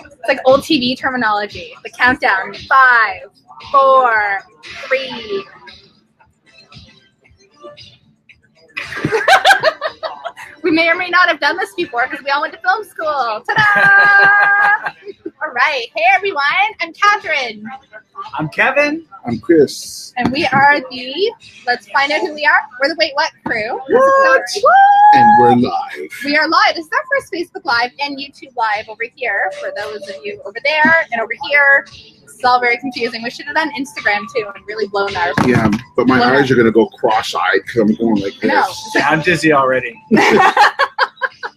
It's like old TV terminology. The countdown. 5, 4, 3. We may or may not have done this before because we all went to film school. Ta-da! All right. Hey, everyone. I'm Catherine. I'm Kevin. I'm Chris. And we are the, let's find out who we are. We're the Wait What crew. What? And we're live. We are live. This is our first Facebook Live and YouTube Live over here. For those of you over there and over here. It's all very confusing. We should have done Instagram too and really blown our. Yeah, but my eyes are going to go cross-eyed because I'm going like this. No. Yeah, I'm dizzy already.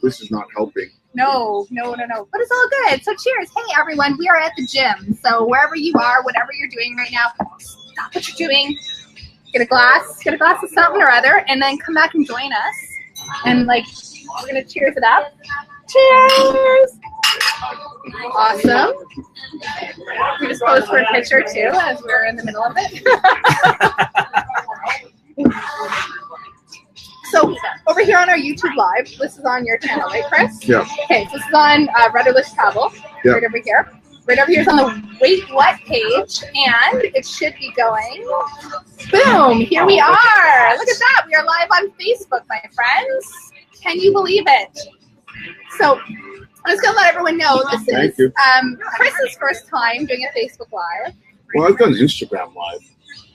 This is not helping. No. But it's all good. So cheers. Hey, everyone. We are at the gym. So wherever you are, whatever you're doing right now, stop what you're doing. Get a glass of something or other, and then come back and join us. And, we're going to cheers it up. Cheers. Awesome. We just posed for a picture, too, as we're in the middle of it. So, over here on our YouTube Live, this is on your channel, right, Chris? Yeah. Okay, so this is on Rudderless Travel, yeah. Right over here. Right over here is on the Wait What page, and it should be going. Boom! Here we are. Look at that. We are live on Facebook, my friends. Can you believe it? So, I'm just going to let everyone know this is Chris's first time doing a Facebook Live. Well, I've done Instagram Live.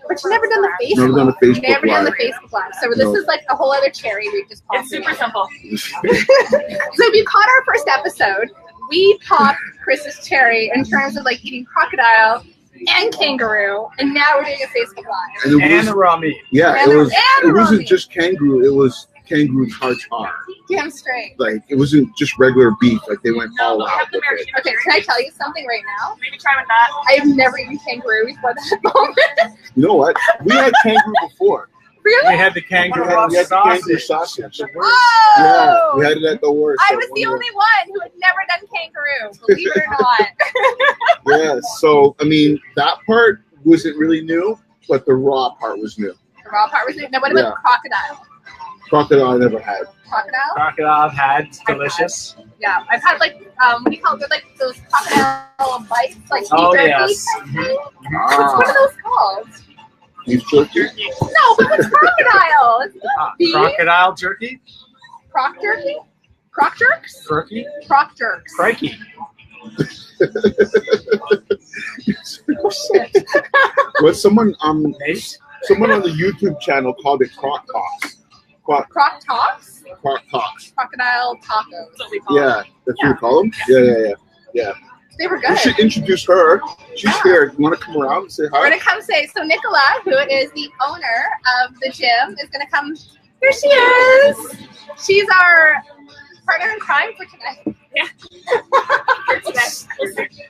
But you've never done the Facebook. Never done a Facebook Never Live. done the Facebook Live. So this is like a whole other cherry we just popped. It's super simple. So if you caught our first episode, we popped Chris's cherry in terms of eating crocodile and kangaroo, and now we're doing a Facebook Live. And the raw meat. Yeah, it wasn't just kangaroo. It was kangaroo tartare. Damn straight. It wasn't just regular beef. They went all out with it. Okay, can I tell you something right now? Maybe try with that. I have never eaten kangaroo before that moment. You know what? We had kangaroo before. Really? We had the kangaroo We had the kangaroo sausage. sausage. Oh! Yeah, we had it at the worst. I was the only one who had never done kangaroo, believe it or not. Yeah, so, that part wasn't really new, but the raw part was new. The raw part was new. No, what about crocodile? Crocodile I never had. Crocodile? Crocodile I've had. It's delicious. Yeah, I've had what do you call it? They're those crocodile bites, beef Oh, jerky yes. type thing. What are those called? Beef jerky? No, but it's crocodile. It's not beef. Crocodile jerky? Croc jerky? Croc jerks? Jerky? Croc jerks. Crikey. Oh shit. What someone Nate? someone on the YouTube channel called it croc talks. Croc talks? Croc talks. Crocodile tacos. That's what we call Yeah, that's what you call them? Yeah. They were You good. should introduce her. She's here. You want to come around and say We're hi? gonna come say so. Nicola, who is the owner of the gym, is gonna come. Here she is. She's our partner in crime for tonight. Yeah.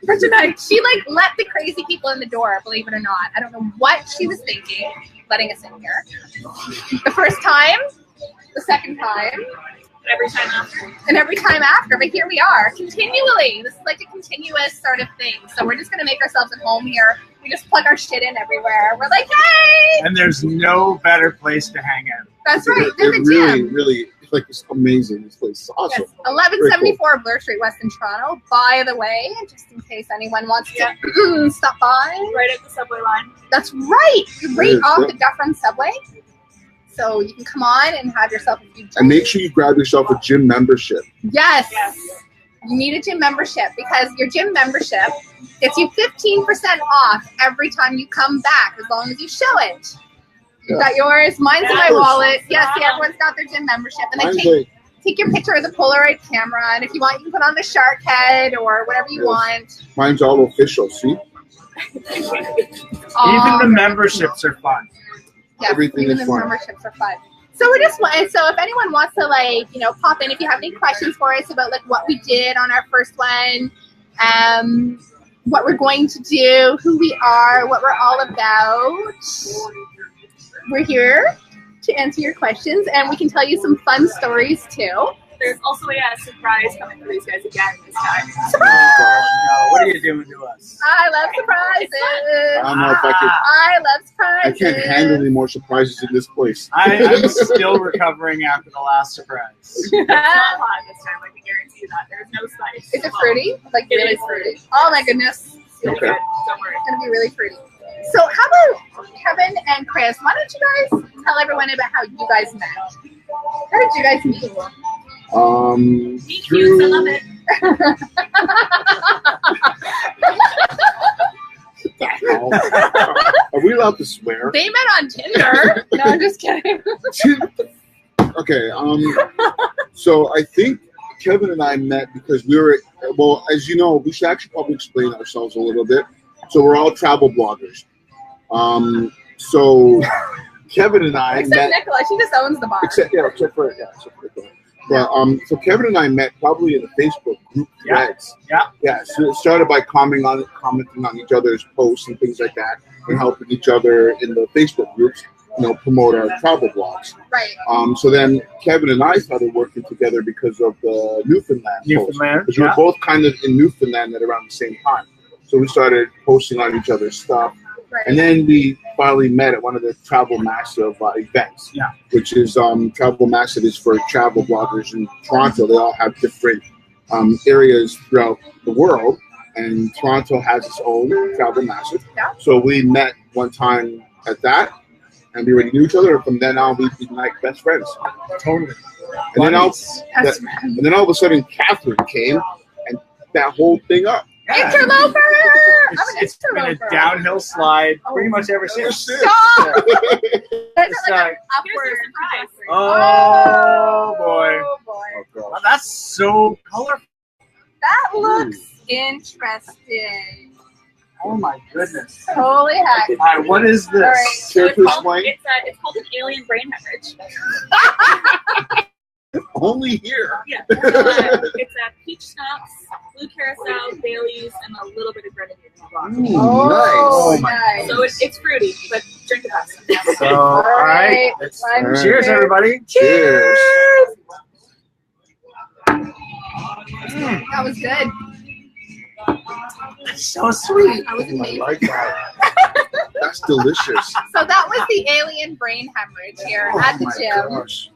For tonight, she let the crazy people in the door. Believe it or not, I don't know what she was thinking, letting us in here. The first time, the second time, Every time after. and every time after. But here we are, continually. This is a continuous sort of thing. So we're just gonna make ourselves at home here. We just plug our shit in everywhere. We're like, hey! And there's no better place to hang out. That's right. It There's a gym. really, it's amazing. This place is awesome. Yes, 1174 Bloor Street West in Toronto. By the way, just in case anyone wants to stop by. Right at the subway line. That's right. You're right Yes, off yeah. the Dufferin subway. So you can come on and have yourself a few drinks. And make sure you grab yourself a gym membership. Yes. Yes. You need a gym membership because your gym membership gets you 15% off every time you come back as long as you show it. You've got yours. Mine's in my wallet. Yes, everyone's got their gym membership. And Mine's then take your picture of the Polaroid camera. And if you want, you can put on the shark head or whatever you want. Mine's all official, see? Even the memberships are fun. Yes, everything even is the fun. memberships are fun. So we're just so if anyone wants to pop in, if you have any questions for us about what we did on our first one, what we're going to do, who we are, what we're all about, we're here to answer your questions, and we can tell you some fun stories too. There's also a surprise coming for these guys again this time. Oh, gosh, no. What are you doing to us? I love surprises. I don't know if I could. I love I surprises. can't handle any more surprises in this place. I'm still recovering after the last surprise. It's not hot this time. I can guarantee you that. There's no spice. Is it fruity? Like It really is fruity? Oh my goodness. It's Okay. Don't worry. gonna be really fruity. So how about Kevin and Chris? Why don't you guys tell everyone about how you guys met? How did you guys meet? Be cute. I love it. Are we allowed to swear? They met on Tinder. No, I'm just kidding. Okay. So I think Kevin and I met because we were. Well, as you know, we should actually probably explain ourselves a little bit. So we're all travel bloggers. So Kevin and I Except met. Nicola, she just owns the bar. Except for Nicola. But so Kevin and I met probably in a Facebook group threads. Yeah. So it started by commenting on each other's posts and things like that, and helping each other in the Facebook groups, promote our travel blogs. Right. So then Kevin and I started working together because of the Newfoundland. Newfoundland. Because we were both kind of in Newfoundland at around the same time. So we started posting on each other's stuff. Right. And then we finally met at one of the Travel Massive events, which is Travel Massive is for travel bloggers in Toronto. They all have different areas throughout the world, and Toronto has its own Travel Massive. Yeah. So we met one time at that, and we already knew each other. And from then on, we've been like best friends. Totally. And then That's all of a sudden, Catherine came and that whole thing up. interloper. I'm an It's been a interloper. downhill slide pretty much ever since. Stop. That's It's like like- an Here's upward. your surprise. Oh boy. Oh boy. Oh, Well, gosh. that's so colorful. That looks interesting. Oh my goodness. Holy heck. All right, what is this? All right. So it's Care to called, explain? it's called an alien brain hemorrhage. Only here. Yeah. It's peach schnapps, blue carousel, Baileys, and a little bit of grenadine. Oh, Oh, my nice. So it's fruity, but drink it fast. So, all right. Let's- One, All right. Cheers, everybody. Cheers. That was good. It's so sweet. That was I amazing. like that. That's delicious. So that was the alien brain hemorrhage here Oh at the my gym. gosh.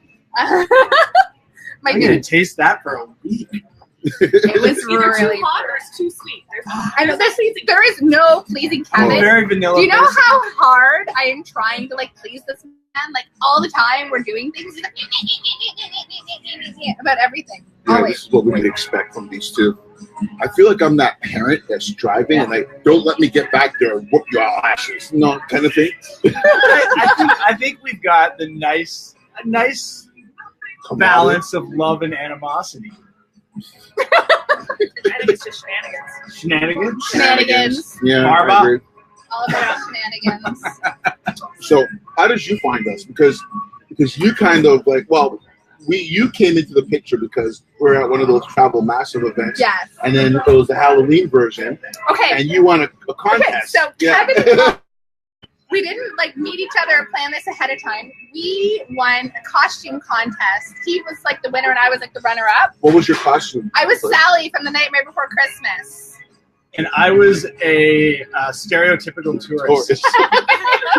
My I'm gonna taste that for a week. it was It's either really too hot or good. it's too sweet. I know there is no pleasing Kevin. Very vanilla. Do you know person. how hard I am trying to please this man? Like all the time we're doing things he's like, about everything. Yeah, Always. this is what we would expect from these two. I feel like I'm that parent that's driving and like, don't let me get back there and whoop your asses, kind of thing. I think we've got a nice balance of love and animosity. I think it's just shenanigans. Shenanigans. Shenanigans. Yeah, Barba. I agree. All about shenanigans. So, how did you find us? Because you kind of you came into the picture because we're at one of those Travel Massive events. Yes. And then it was the Halloween version, Okay. and you won a Okay, contest. so Yeah. Kevin, we didn't meet each other or plan this ahead of time. We won a costume contest. He was the winner and I was the runner up. What was your costume? I was Sally from The Nightmare Before Christmas. And I was a stereotypical tourist.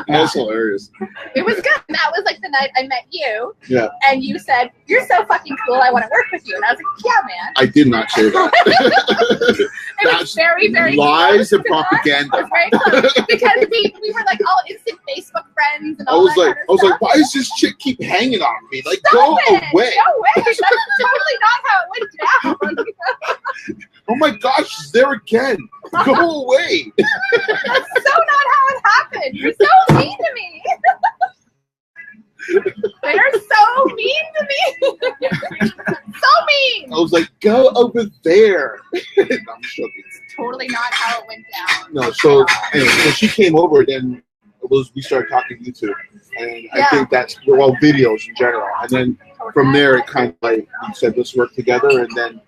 That's hilarious. It was good. And that was the night I met you. Yeah. And you said, "You're so fucking cool. I want to work with you." And I was like, "Yeah, man." I did not say that. It was That's very, very lies close and to that. It propaganda. was very close because we were all instant Facebook friends and I all was that like, kind of stuff. why does this chick keep hanging on me? Like, Stop go it. away! No way. That's totally not how it went down. Oh my gosh, she's there again. Go away! That's so not how it happened. You're so mean to me. They're so mean to me. So mean. I was like, go over there. No, I'm joking. Totally not how it went down. No, so anyway, so she came over, then we started talking YouTube, and Yeah. I think that's videos in general, and then from there it kind of we said let's work together, and then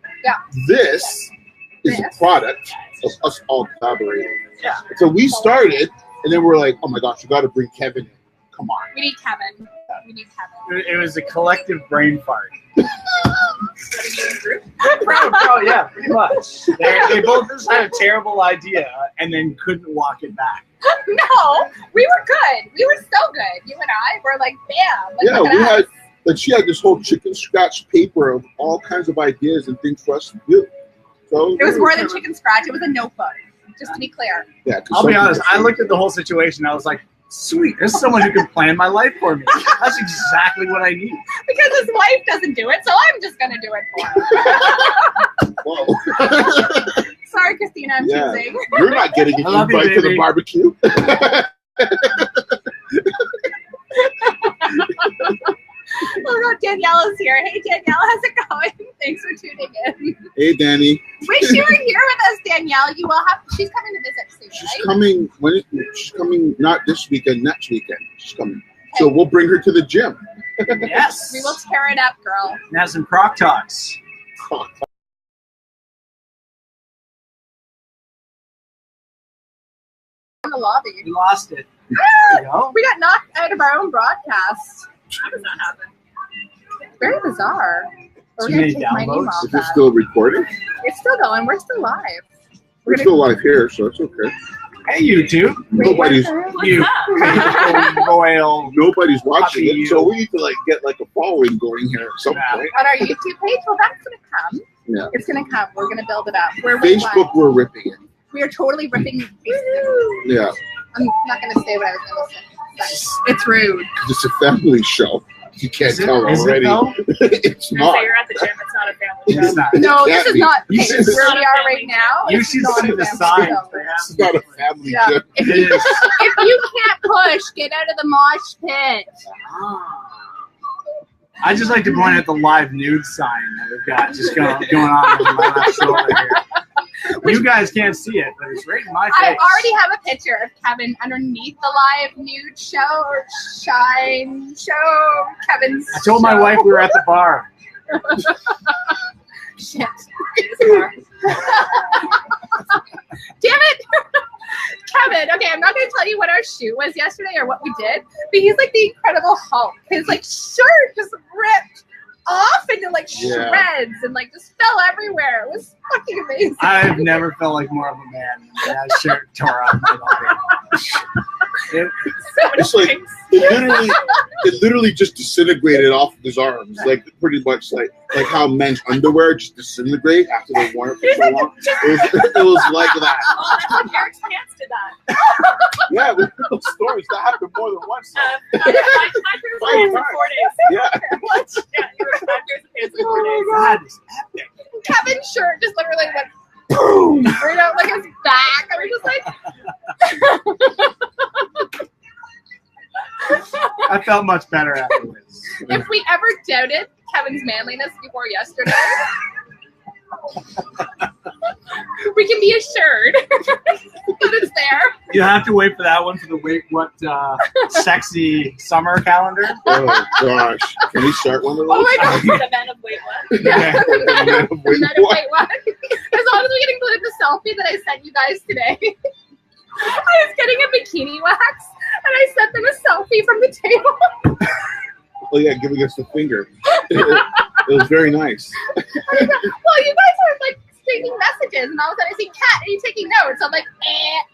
this is a product of us all collaborating. Yeah. So we started, and then we're like, oh my gosh, we got to bring Kevin in. Come on. We need Kevin. We need Kevin. It was a collective brain fart. putting you in a group? Oh yeah, pretty much. They both just had a terrible idea and then couldn't walk it back. No, we were good. We were so good. You and I were like, bam. Like, Yeah, look at we us. had. Like she had this whole chicken scratch paper of all kinds of ideas and things for us to do. So It was more than chicken scratch. It was a notebook, just to be clear. Yeah, I'll be honest. I looked at the whole situation. I was like, sweet. There's someone who can plan my life for me. That's exactly what I need. Because his wife doesn't do it, so I'm just going to do it for him. Whoa. Sorry, Christina, I'm Yeah. choosing. You're not getting an I love you, invite to the baby. barbecue. Oh, no, Danielle is here. Hey, Danielle, how's it going? Thanks for tuning in. Hey, Danny. Wish you were here with us, Danielle. You will have. She's coming to visit soon, She's right? coming. She's coming. Not this weekend. Next weekend. She's coming. So we'll bring her to the gym. Yes. We will tear it up, girl. And have some crock talks. In the lobby. We lost it. There you go. We got knocked out of our own broadcast. How does that happen? Very bizarre. We're Too gonna many take my name downloads. off Is it that. still recording? It's still going. We're still live. We're still live here, so it's okay. Hey, YouTube. Nobody's What's You. that? Royal. nobody's watching Happy it, so we need to like get like a following going here at some Yeah. point. On our YouTube page, well, that's gonna come. Yeah. It's gonna come. We're gonna build it up. We're Facebook, we're ripping it. We are totally ripping. Yeah, I'm not gonna say what I was gonna say. But it's rude. 'cause it's a family show. You can't tell Is it already. though? It's You're not. saying you're at the gym. It's not a family It's show. not. No, It this can't is be. not. You Okay, should- where we It's not a are family right now. You it's should not see a the family sign. show. It's not a family Yeah. gym. If It you, is. if you can't push, get out of the mosh pit. I just like to point out the live nude sign that we've got just going on in my left shoulder here. You guys can't see it, but it's right in my face. I already have a picture of Kevin underneath the live nude show or shine show. Kevin's. I told my show. wife we were at the bar. Shit. Damn it! Kevin, okay, I'm not going to tell you what our shoot was yesterday or what we did, but he's like the Incredible Hulk. His like shirt just ripped off into like Yeah. shreds and like just fell everywhere. It was fucking amazing. I've never felt like more of a man when that shirt tore off my body. So many It's like things. it literally just disintegrated off of his arms, like pretty much like how men's underwear just disintegrate after they've worn it for so long. It was like that. Oh, that's like Eric's pants did that. Yeah, there's those stories that happened more than once. Five pairs of pants in 4 days. Yeah, What? Yeah, you were 5 pairs of pants in 4 days. God, it's epic. Kevin's shirt just literally went boom right out like his back. I was just like, I felt much better afterwards. if we ever doubted Kevin's manliness before yesterday, we can be assured that it's there. You have to wait for that one for the Wait What sexy summer calendar. oh gosh, can we start one of those? Oh my god. The men of wait what? Yeah. Wait, Wait, what? what? As long as we can include the selfie that I sent you guys today. I was getting a bikini wax and I sent them a selfie from the table. Oh yeah, giving us the finger. It was very nice. Well, you guys are like taking messages, and all of a sudden I see Kat, are you taking notes? I'm like,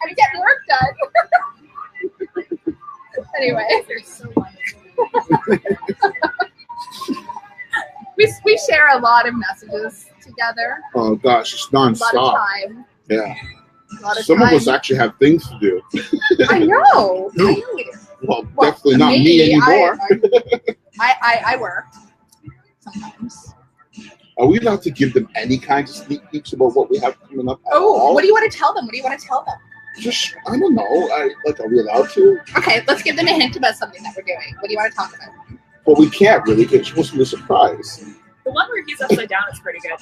I'm getting work done. Anyway, They're so wonderful. we share a lot of messages together. Oh gosh, it's A lot of nonstop. time. Yeah, A lot of some time. of us actually have things to do. I know. Who? I know we do. Well, Well, definitely not me anymore. I work sometimes. Are we allowed to give them any kind of sneak peeks about what we have coming up? At Oh, all? what do you want to tell them? What do you want to tell them? Just I don't know. Are we allowed to? Okay, let's give them a hint about something that we're doing. What do you want to talk about? Well, we can't really because it's supposed to be a surprise. The one where he's upside down is pretty good.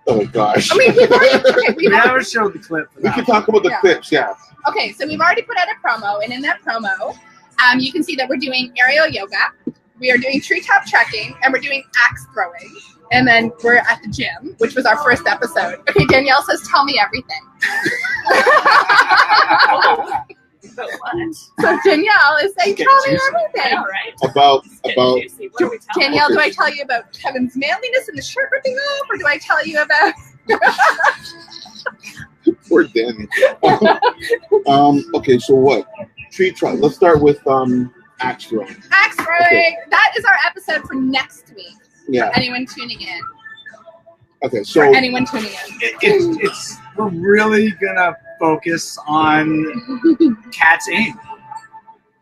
Oh gosh. I mean, we've already, okay, We never showed the clip for we that can one. talk about the Yeah. clips. Yeah. Okay, so we've already put out a promo, and in that promo, you can see that we're doing aerial yoga, we are doing treetop trekking, and we're doing axe throwing. And then we're at the gym, which was our first episode. Okay, Danielle says, tell me everything. But what? So Danielle is like, Get tell me juicy. I everything. know, right? About Juicy. What do we tell Danielle, do Okay. I tell you about Kevin's manliness and the shirt ripping off, or do I tell you about? poor Danny. Okay, so what? Tree trot. Let's start with axe throwing. Axe throwing. Okay. That is our episode for next week. Yeah. For anyone tuning in. Okay, For so anyone tuning in. It's we're really gonna focus on Cat's aim.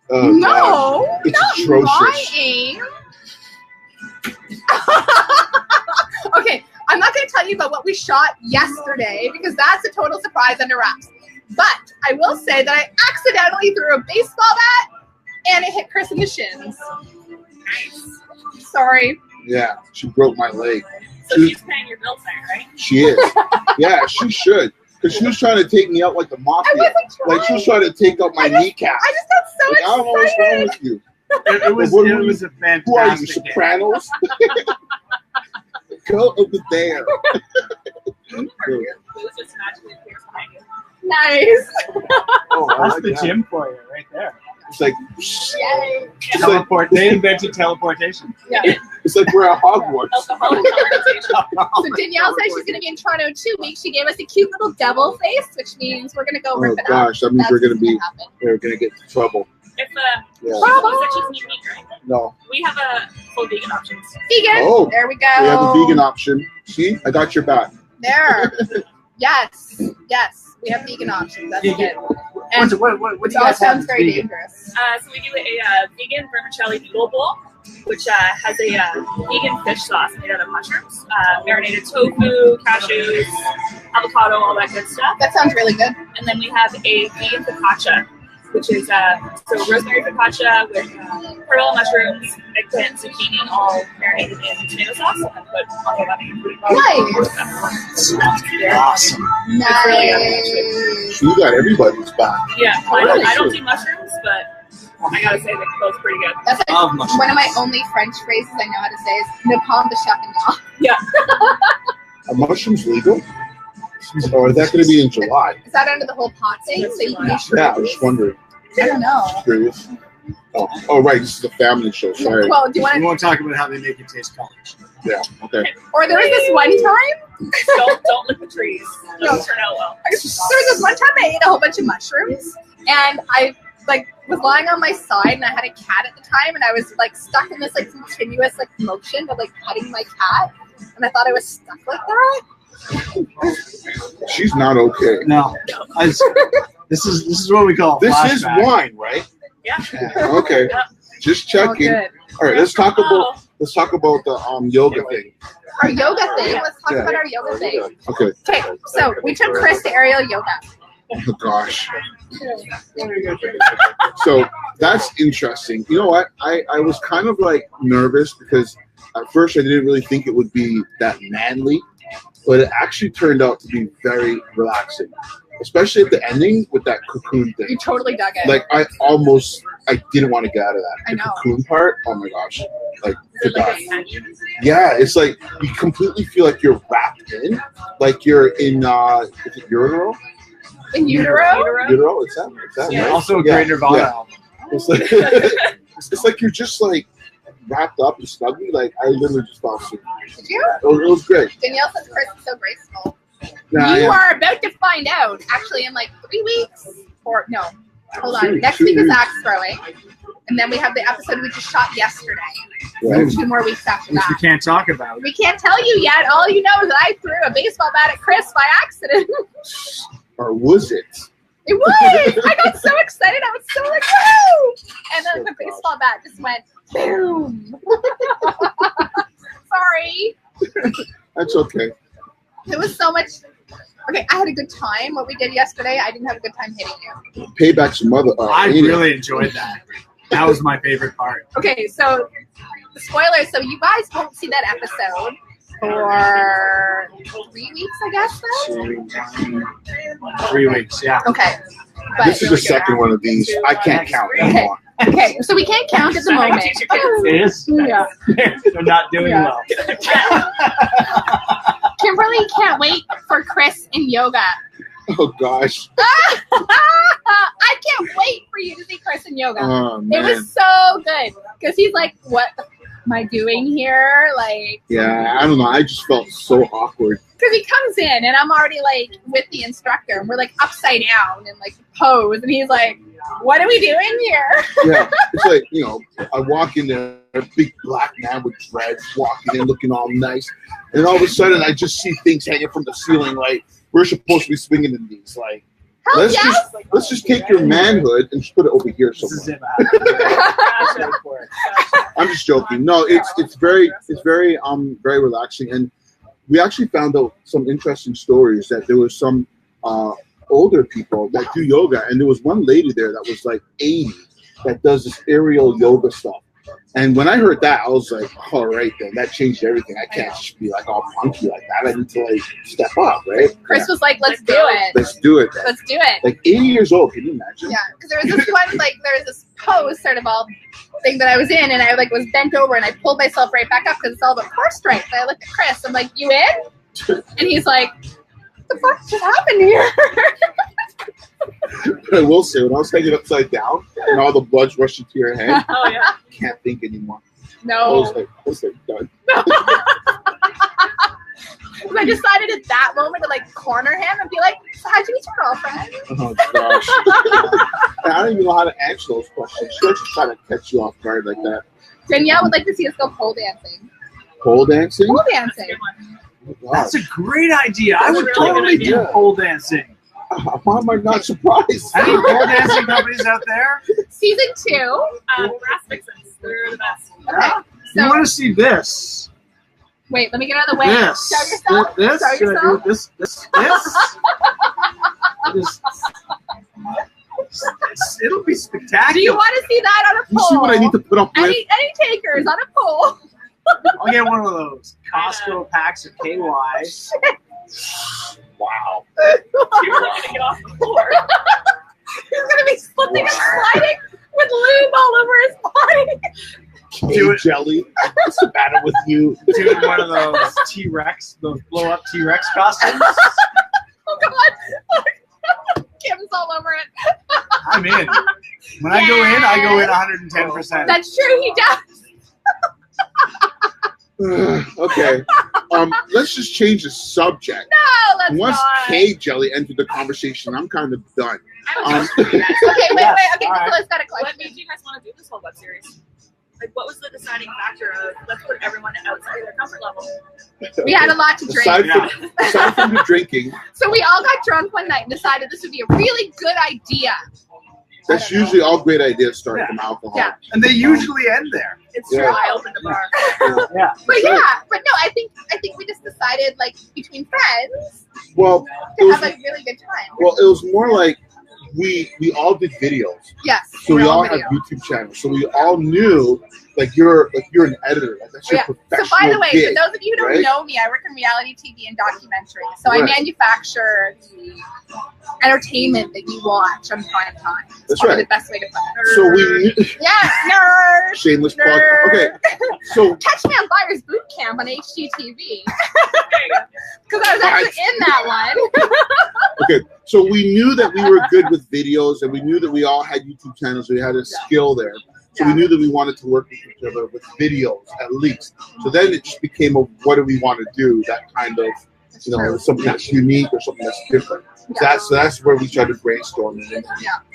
gosh, No, it's not atrocious. my aim. Okay, I'm not going to tell you about what we shot yesterday because that's a total surprise under wraps. But I will say that I accidentally threw a baseball bat and it hit Chris in the shins. Sorry. Yeah, she broke my leg. So she's paying your bills there, right? She is. Yeah, she should. Because she was trying to take me out like the I mafia. wasn't trying. Like she was trying to take out my kneecap. I just got so Like, I don't know what's wrong excited. with you. It was What it were you- was a fantastic. Who are you, game. Sopranos? Go over there. Blues just magically appears behind you. Nice. Oh, I That's like the that. gym for you right there. It's like Yay. it's like, Teleport. They invented teleportation. Yeah. it's like we're at Hogwarts. Alcoholic conversation. So Danielle says she's going to be in Toronto in 2 weeks. She gave us a cute little devil face, which means we're going to go Oh rip it up. gosh, that means That's we're gonna be happen. we're gonna get into trouble. If Yeah. she's sneak peek, right? No. We have a full vegan options. Vegan. Oh, There we go. we have a vegan option. See, I got your back. There. Yes. Yes. We have vegan options. That's Yeah, good. What And do it you all guys have sounds that's very vegan? dangerous. So we do a vegan vermicelli noodle bowl, which has a vegan fish sauce made out of mushrooms, marinated tofu, cashews, avocado, all that good stuff. That sounds really good. And then we have a vegan focaccia, which is so rosemary focaccia with pearl mushrooms, eggplant, zucchini, all marinated in tomato sauce, and then put on the Nice. Awesome. Nice. You got everybody's back. Yeah, Really? I don't do mushrooms, but I gotta say they're both pretty good. That's like Love mushrooms. one of my only French phrases I know how to say is "ne pomme de champignon." Are mushrooms legal? Or is that going to be in July? Is that under the whole pot thing? So you can do Yeah, I was just wondering. I don't know. Curious. Oh, right. This is a family show. Sorry. Well, do you want We to? won't talk about how they make it taste college. Yeah. Okay. Or there was this one time. Don't lick the trees. Those turn out well. There was this one time I ate a whole bunch of mushrooms, and I was lying on my side, and I had a cat at the time, and I was stuck in this continuous motion of petting my cat, and I thought I was stuck like that. She's not okay. No, this is what we call a This is flashback. wine, right? Yeah. Okay. Just Oh, checking. good. All right. Let's talk about the yoga thing. Our yoga thing. Let's talk Yeah. about our yoga thing. Okay. Okay, so we took Chris to aerial yoga. Oh gosh. So that's interesting. You know what? I was kind of nervous because at first I didn't really think it would be that manly, but it actually turned out to be very relaxing, especially at the ending with that cocoon You thing. totally dug it. I didn't want to get out of that. I The know. cocoon part, oh my gosh. Is it like a tension? Yeah, it's like you completely feel like you're wrapped in, like you're in is it Ural? In utero? Ural? Is that Yeah. right? Also a Yeah, great Nirvana yeah. album. It's like it's like you're just wrapped up and snugly. I literally just fell asleep. Did you? It was great. Danielle says Chris is so graceful. Nah, You yeah. are about to find out, actually, in 3 weeks. Or, no, hold on. Two- Next 2 week is weeks. axe throwing. And then we have the episode we just shot yesterday. Right. So 2 more weeks after Which we that. can't talk about. We can't tell you yet. All you know is that I threw a baseball bat at Chris by accident. Or was it? It was! I got so excited. I was so woo! And then the baseball bat just went boom. Sorry. That's okay. It was so much. Okay, I had a good time. What we did yesterday, I didn't have a good time hitting you. Payback some mother. I Aiden. really enjoyed that. That was my favorite part. Okay, so spoilers. So you guys won't see that episode for 3 weeks, I guess. Then. 3 weeks, yeah. Okay, but This is the second one of these. I can't count anymore. okay, so we can't count at the Sorry, moment. teach your kids. It is? Yeah. They're not doing Yeah. well. Kimberly can't wait for Chris in yoga. Oh gosh. I can't wait for you to see Chris in yoga. Oh, It man. was so good because he's like, "What am I doing here?" Like, Yeah, I don't know. I just felt so awkward. because he comes in and I'm already like with the instructor and we're like upside down and like pose and he's like, "What are we doing here?" Yeah, it's like, you know, I walk in there, a big black man with dreads walking in looking all nice, and then all of a sudden I just see things hanging from the ceiling. Like, we're supposed to be swinging in these. Like, Hell yes! let's just take your manhood and just put it over here This is somewhere. it. Gotcha. I'm just joking. No, it's very very relaxing, and we actually found out some interesting stories that there was some older people that do yoga, and there was one lady there that was like 80 that does this aerial yoga stuff. And when I heard that, I was like, all right, then that changed everything. I can't just be like all punky like that. I need to like step up, right? Chris was like, "Let's do it. Let's do it. Then. Let's do it." Like 80 years old, can you imagine? Yeah, because there was this one, like, there was this pose sort of all thing that I was in, and I like was bent over, and I pulled myself right back up because it's all about core strength. And I looked at Chris, I'm like, "You in?" And he's like, "What the fuck just happened here?" But I will say, when I was hanging upside down and all the blood's rushing to your head, Oh yeah. I can't think anymore. I No. was like done. And I decided at that moment to like corner him and be like, "So how'd you meet your girlfriend?" Oh gosh. And I don't even know how to answer those questions. She'll just try to catch you off guard like that. Danielle would like to see us go pole dancing. Pole dancing? Pole That's a dancing. good one. Oh, gosh. That's a great idea. I That's would a really good totally do idea. pole dancing. Why am I not surprised? Any pole dancing companies out there? Season 2. Grass fixins. They're the best. Okay. You So want to see this? wait, let me get out of the way. This. Show yourself. This. Show yourself. This. It'll be spectacular. Do you want to see that on a You pole? see what I need to put up with? Any takers on a pole? I'll get one of those Costco packs of KY. Wow. You're gonna get off the floor. He's gonna be slipping and sliding with lube all over his body. Do Hey, it. Jelly, what's the matter with you? Doing one of those T-Rex, those blow-up T-Rex costumes. Oh God. Kim's all over it. I'm in. When I go in 110%. That's true, he does. Okay. Let's just change the subject. No, let's Once not. Kay Jelly entered the conversation, I'm kind of done. I was just curious. Okay, wait. Okay, All right. Nicholas got a What question. made you guys want to do this whole web series? Like, what was the deciding factor of let's put everyone outside of their comfort level? We had a lot to drink. Aside from the drinking, So we all got drunk one night and decided this would be a really good idea. that's usually all great ideas start Yeah. from alcohol. Yeah. And they usually end there. It's Yeah. true. I opened the bar. Yeah. But Sure. yeah, but no, I think we just decided like between friends Well, it to was, have a really good time. well, it was more like we all did videos. Yes. So we we're all video. have YouTube channels. So we all knew like you're an editor. Like that's your Yeah. professional So by the way, gig. for those of you who don't right? know me, I work in reality TV and documentary. So I Right. manufacture the entertainment that you watch on prime time. It's That's probably right. the best way to put it. So we knew, Yeah, nerd. shameless plug. Nerd. Okay, so Catch me on Buyer's Boot Camp on HGTV There you go. because I was actually in that one. okay, so we knew that we were good with videos, and we knew that we all had YouTube channels. We had a skill there. So we Yeah. knew that we wanted to work with each other with videos at least. So then it just became a what do we want to do? That kind of, That's you know, true. something that's unique or something that's different. So that's where we started brainstorming. And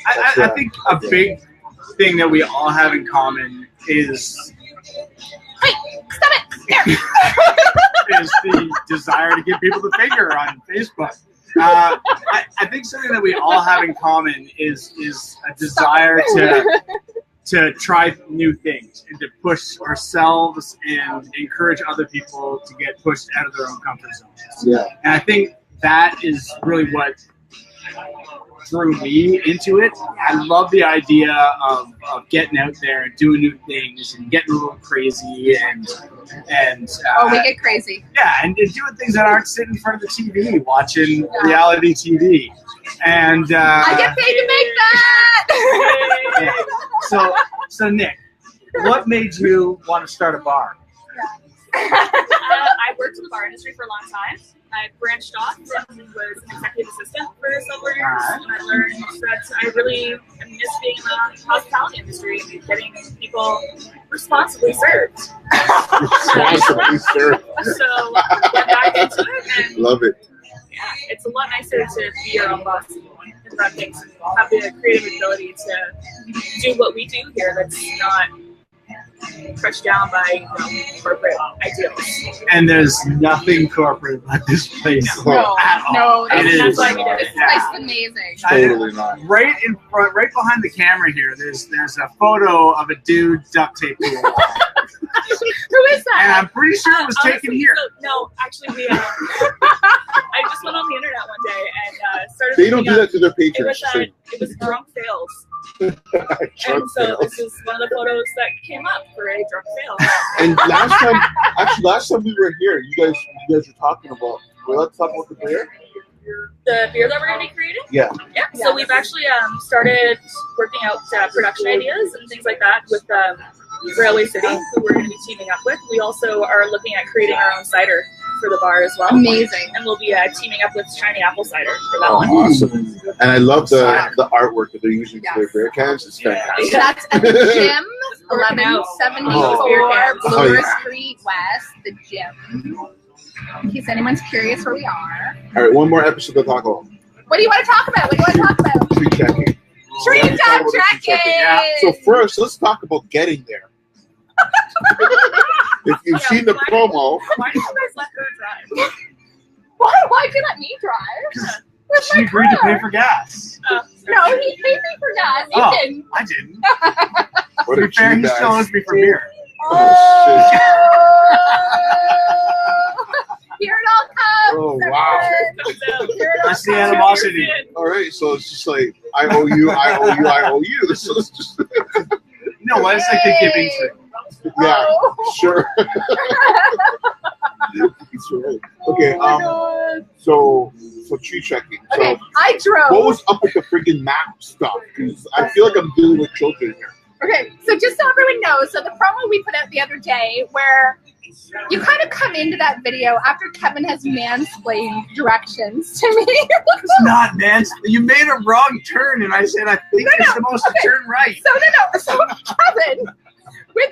I think a big thing that we all have in common is Wait, stop it! There. is the desire to give people the finger on Facebook. I think something that we all have in common is a desire to try new things and to push ourselves and encourage other people to get pushed out of their own comfort zones. Yeah. And I think that is really what drew me into it. I love the idea of getting out there and doing new things and getting a little crazy and Oh, we get crazy. yeah, and doing things that aren't sitting in front of the TV, watching reality TV. And I get paid to make that. yeah. So Nick, what made you want to start a bar? I worked in the bar industry for a long time. I branched off and was an executive assistant for several years. And I learned that I really am miss being in the hospitality industry and getting people responsibly served. Responsibly served. So went back into it and Love it. yeah, it's a lot nicer to be your own boss and run things and have the creative ability to do what we do here that's not crushed down by corporate ideals. And there's nothing corporate about this place No, at all. no, It this is. is why we did it. this place is amazing. Totally not. Right in front, right behind the camera here, there's a photo of a dude duct taped to a wall. Who is And that? I'm pretty sure it was taken Honestly, here. So, no, actually, we. I just went on the internet one day and started. They don't do looking that to their up- patrons. It was drunk fails, Drunk and so fails. this is one of the photos that came up for a drunk fail. And last time we were here, you guys were talking about. Well, let's talk about the beer. The beer that we're going to be creating. Yeah. Yeah. So we've actually started working out production ideas and things like that with Railway City, who we're going to be teaming up with. We also are looking at creating our own cider for the bar as well. Amazing. And we'll be teaming up with Shiny Apple Cider for that one. Awesome. And I love the artwork that they're using for their beer cans. It's fantastic. That's at the gym, Working out. 1174 Oh, Bloor yeah. Street West, the gym. In case anyone's curious where we are. All right, one more episode to talk about. What do you want to talk about? What do you want to talk about? Tree checking. Tree Let's talk top about the tree checking. trekking. So first, let's talk about getting there. If you've seen the promo, Why did you guys let her drive? Why did not me drive? With She my agreed to car. pay for gas. No, he paid me for gas. You Oh. didn't. I didn't. what To are be fair, you he still guys? owes me for beer. Oh, shit. Here it all comes. Oh, wow. everyone. Here it all That's the comes. animosity. All right, so it's just like I owe you, I owe you, I owe you. So it's just You know what? It's like the giving thing. yeah, Oh. sure. That's right. Okay, Oh my God. so tree checking. Okay, So I drove. what was up with the friggin' map stuff? Because I feel like I'm dealing with children here. Okay, so just so everyone knows, so the promo we put out the other day where you kind of come into that video after Kevin has mansplained directions to me. It's not, man. You made a wrong turn, and I said I think No, you're no, supposed to okay. turn right. So Kevin,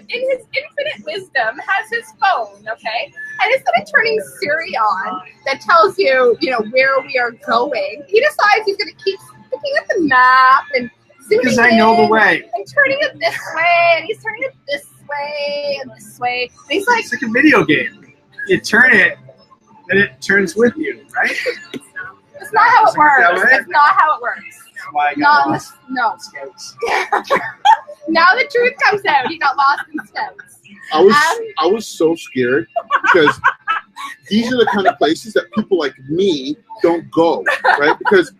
in his infinite wisdom, has his phone, okay? And instead of turning Siri on that tells you, where we are going, he decides he's going to keep looking at the map and zooming Because I know the in way. and turning it this way, and he's turning it this way and this way. And he's like, It's like a video game. You turn it, and it turns with you, right? it's not how it Is that works. right? It's not how it works. That's why I got Not in lost. no. Scouts. Now the truth comes out. He got lost in scouts. I was so scared because these are the kind of places that people like me don't go, right? Because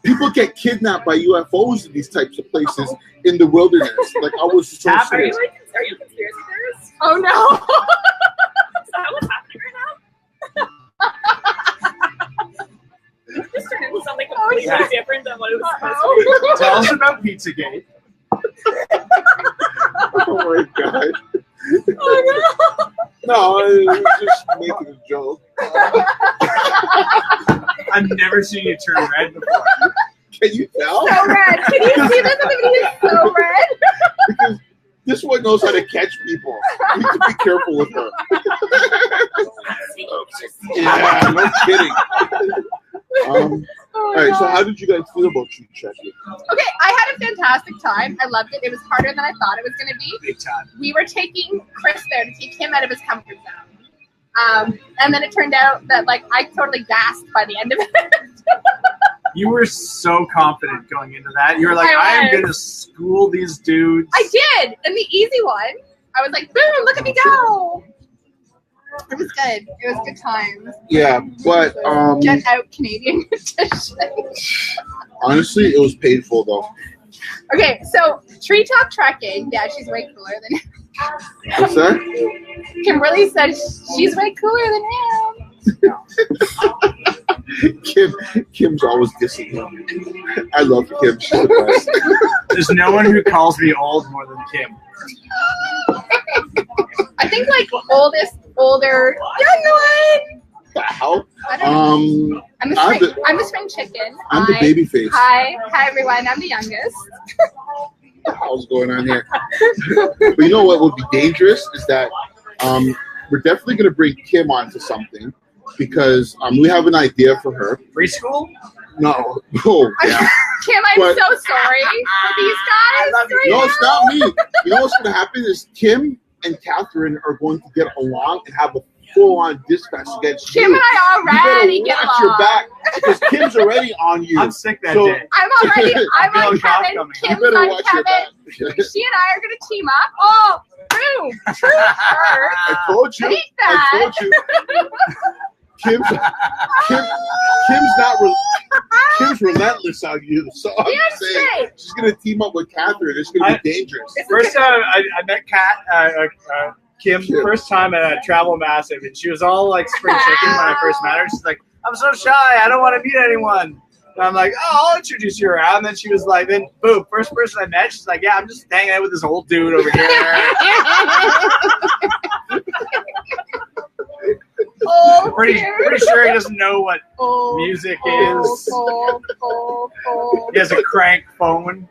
people get kidnapped by UFOs in these types of places in the wilderness. Like I was so Happening. scared. Are you a conspiracy theorist? Oh no. Is that what's happening right now? This turned into something completely yeah. different than what it was supposed to be. Tell us about Pizzagate. Oh my god! Oh No, I was just making a joke. I've never seen you turn red before. Can you tell? no. So red. Can you see this in the video? It's so red. Because this one knows how to catch people. You need to be careful with her. Yeah, no kidding. Oh All my right, so God. how did you guys feel about tree checking? Okay, I had a fantastic time. I loved it. It was harder than I thought it was going to be. Big time. We were taking Chris there to take him out of his comfort zone. And then it turned out that I totally gasped by the end of it. You were so confident going into that. You were like, I am was. going to school these dudes. I did. And the easy one, I was like, boom, look at me go. It was good. It was good times. Yeah, but Get out Canadian edition. honestly, it was painful though. Okay, so treetop trekking. Yeah, she's way cooler than What's that? Kimberly said she's way cooler than him. Kim's always dissing him. I love Kim. She's the best. There's no one who calls me old more than Kim. I think older, young one. the hell? I don't know. I'm the I'm spring chicken. I'm the baby face. Hi everyone. I'm the youngest. What the hell's going on here? But you know what would be dangerous is that we're definitely going to bring Kim onto something because we have an idea for her. Preschool? No. Oh, yeah. Kim, I'm so sorry for these guys. No, it's not me. You know what's going to happen is Kim and Catherine are going to get along and have a full-on dispatch against Kim you. and I already you get better watch along. your back because Kim's already on you. I'm sick that So- day. I'm on feeling Kevin. coming. You Kim's better on watch your Kevin. back. She and I are gonna team up. Oh, true. I told you. Hate that. I told you. Kim's relentless on you. So I'm Yeah, just saying, straight. she's gonna team up with Catherine. It's gonna be dangerous. First time I met Kim, first time at a Travel Massive, and she was all like spring chicken when I first met her. She's like, I'm so shy, I don't want to meet anyone. And I'm like, oh, I'll introduce you around. And then she was like, then boom, first person I met, she's like, yeah, I'm just hanging out with this old dude over here. Oh, pretty sure he doesn't know what oh, music oh, is. oh. He has a crank phone.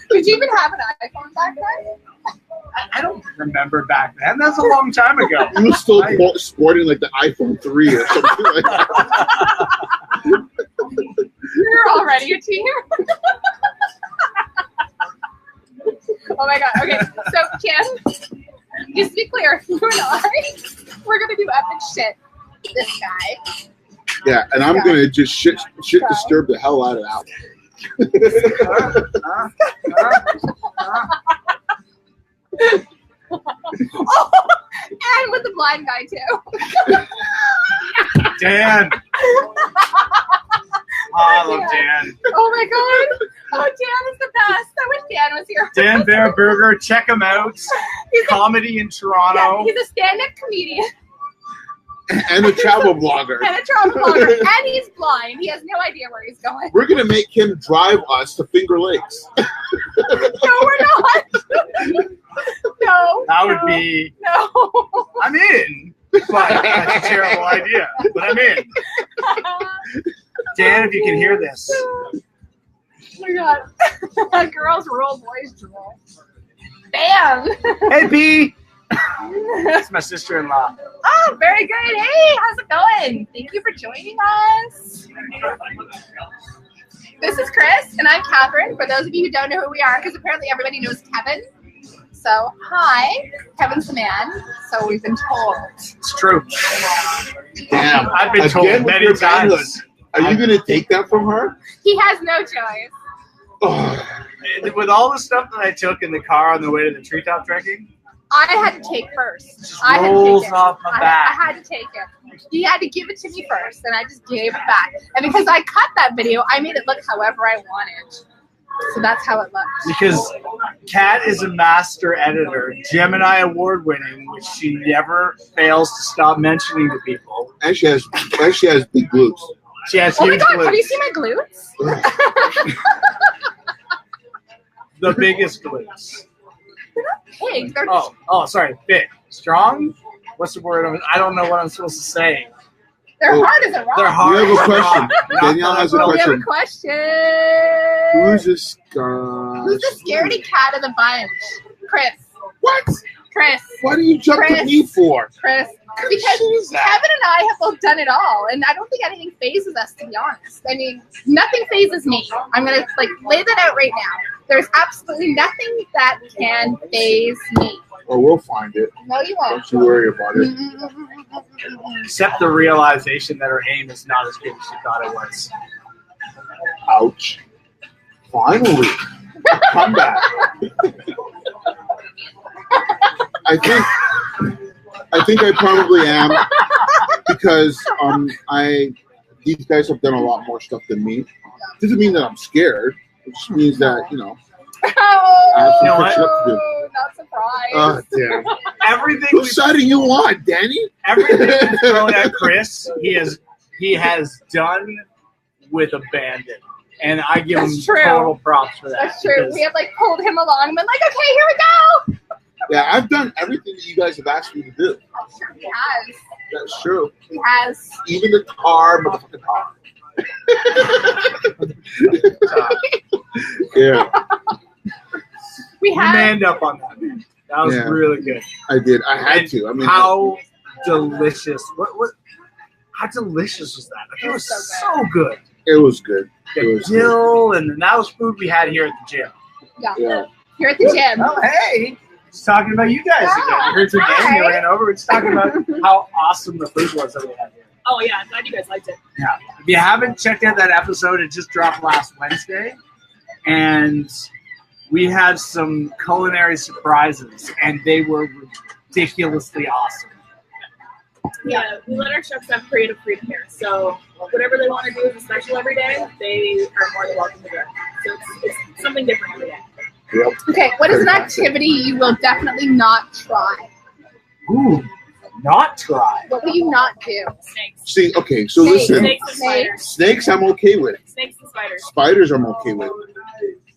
Did you even have an iPhone back then? I don't remember back then. That's a long time ago. You were still sporting like the iPhone 3 or something like that. You're already a team. Oh my god. Okay, so Kim, just to be clear, you and I, we're gonna do epic shit. This guy. Yeah, and I'm gonna just shit disturb the hell out of that Oh, and with the blind guy too. Dan. Oh, I love Dan. Oh my god. Oh, Dan is the best. I wish Dan was here. Dan Bearburger, check him out. He's Comedy in Yeah, Toronto. he's a stand-up comedian and a travel blogger. and a travel blogger, and he's blind. He has no idea where he's going. We're gonna make him drive us to Finger Lakes. No, we're not. No. That would be. No. I'm in. But that's a terrible idea. But I'm in. Dan, if you can hear this. Oh my god. Girls rule, boys rule. Bam. Hey, B. That's my sister-in-law. Oh, very good. Hey, how's it going? Thank you for joining us. This is Chris, and I'm Catherine. For those of you who don't know who we are, because apparently everybody knows Kevin. So, hi, Kevin's the man. So we've been told. It's true. Damn, I've been told again with many your times. manhood. Are you gonna take that from her? He has no choice. Oh, With all the stuff that I took in the car on the way to the treetop trekking, I had to take first. just I had to rolls take it. off my back. I had to take it. He had to give it to me first, and I just gave it back. And because I cut that video, I made it look however I wanted. So that's how it looked. Because Kat is a master editor, Gemini award winning, which she never fails to stop mentioning to people. and she has big glutes. She has Oh my huge god, have you glutes. seen my glutes? The biggest glutes. They're not big. They're Oh, sorry, big. Strong? What's the word? I don't know what I'm supposed to say. they're Oh, hard as a rock. They're hard. We have a question. Not Danielle has a that- We have a question. question. Who's this guy? Who's the scaredy cat of the bunch? Chris. What? Chris. What do you jump at me for? Chris. Because Who's that? Kevin and I have both done it all, and I don't think anything phases us, to be honest. I mean, nothing phases me. I'm gonna lay that out right now. There's absolutely nothing that can phase me. Oh, we'll find it. No, you won't. Don't you worry about it. Except the realization that her aim is not as good as she thought it was. Ouch. Finally. Come back. I think I probably am because these guys have done a lot more stuff than me. Doesn't mean that I'm scared. It just means that, I have some You know catching up to do. Not surprised. Oh, damn. Everything Whose side are you on, Danny? everything we've thrown at Chris, he has done with abandon. And I give That's him true. total props for that. That's true. because We have pulled him along and been like, okay, here we go. Yeah, I've done everything that you guys have asked me to do. I'm sure he has. That's true. He has. Even the car, motherfucking car. Yeah, We You have. manned up on that, man. That was Yeah. really good. I did. I had to. I mean, How delicious! What? How delicious was that? It was so good. it was good. It The was good. dill, and that was food we had here at the gym. Yeah. Here at the gym. Oh, hey! Just talking about you guys again. Yeah, You heard your name, hi. you ran over. We're just talking about how awesome the food was that we had here. Oh yeah, glad you guys liked it. Yeah. If you haven't checked out that episode, it just dropped last Wednesday. And we had some culinary surprises, and they were ridiculously awesome. Yeah, we let our chefs have creative freedom here. So whatever they want to do as a special every day, they are more than welcome to do. So it's something different every day. Yep. Okay, what is an activity you will definitely not try? Ooh, not try. What will you not do? Snakes. See, okay, so Snakes. listen. Snakes and spiders. Snakes, I'm okay with. Snakes and spiders. Spiders, I'm okay with.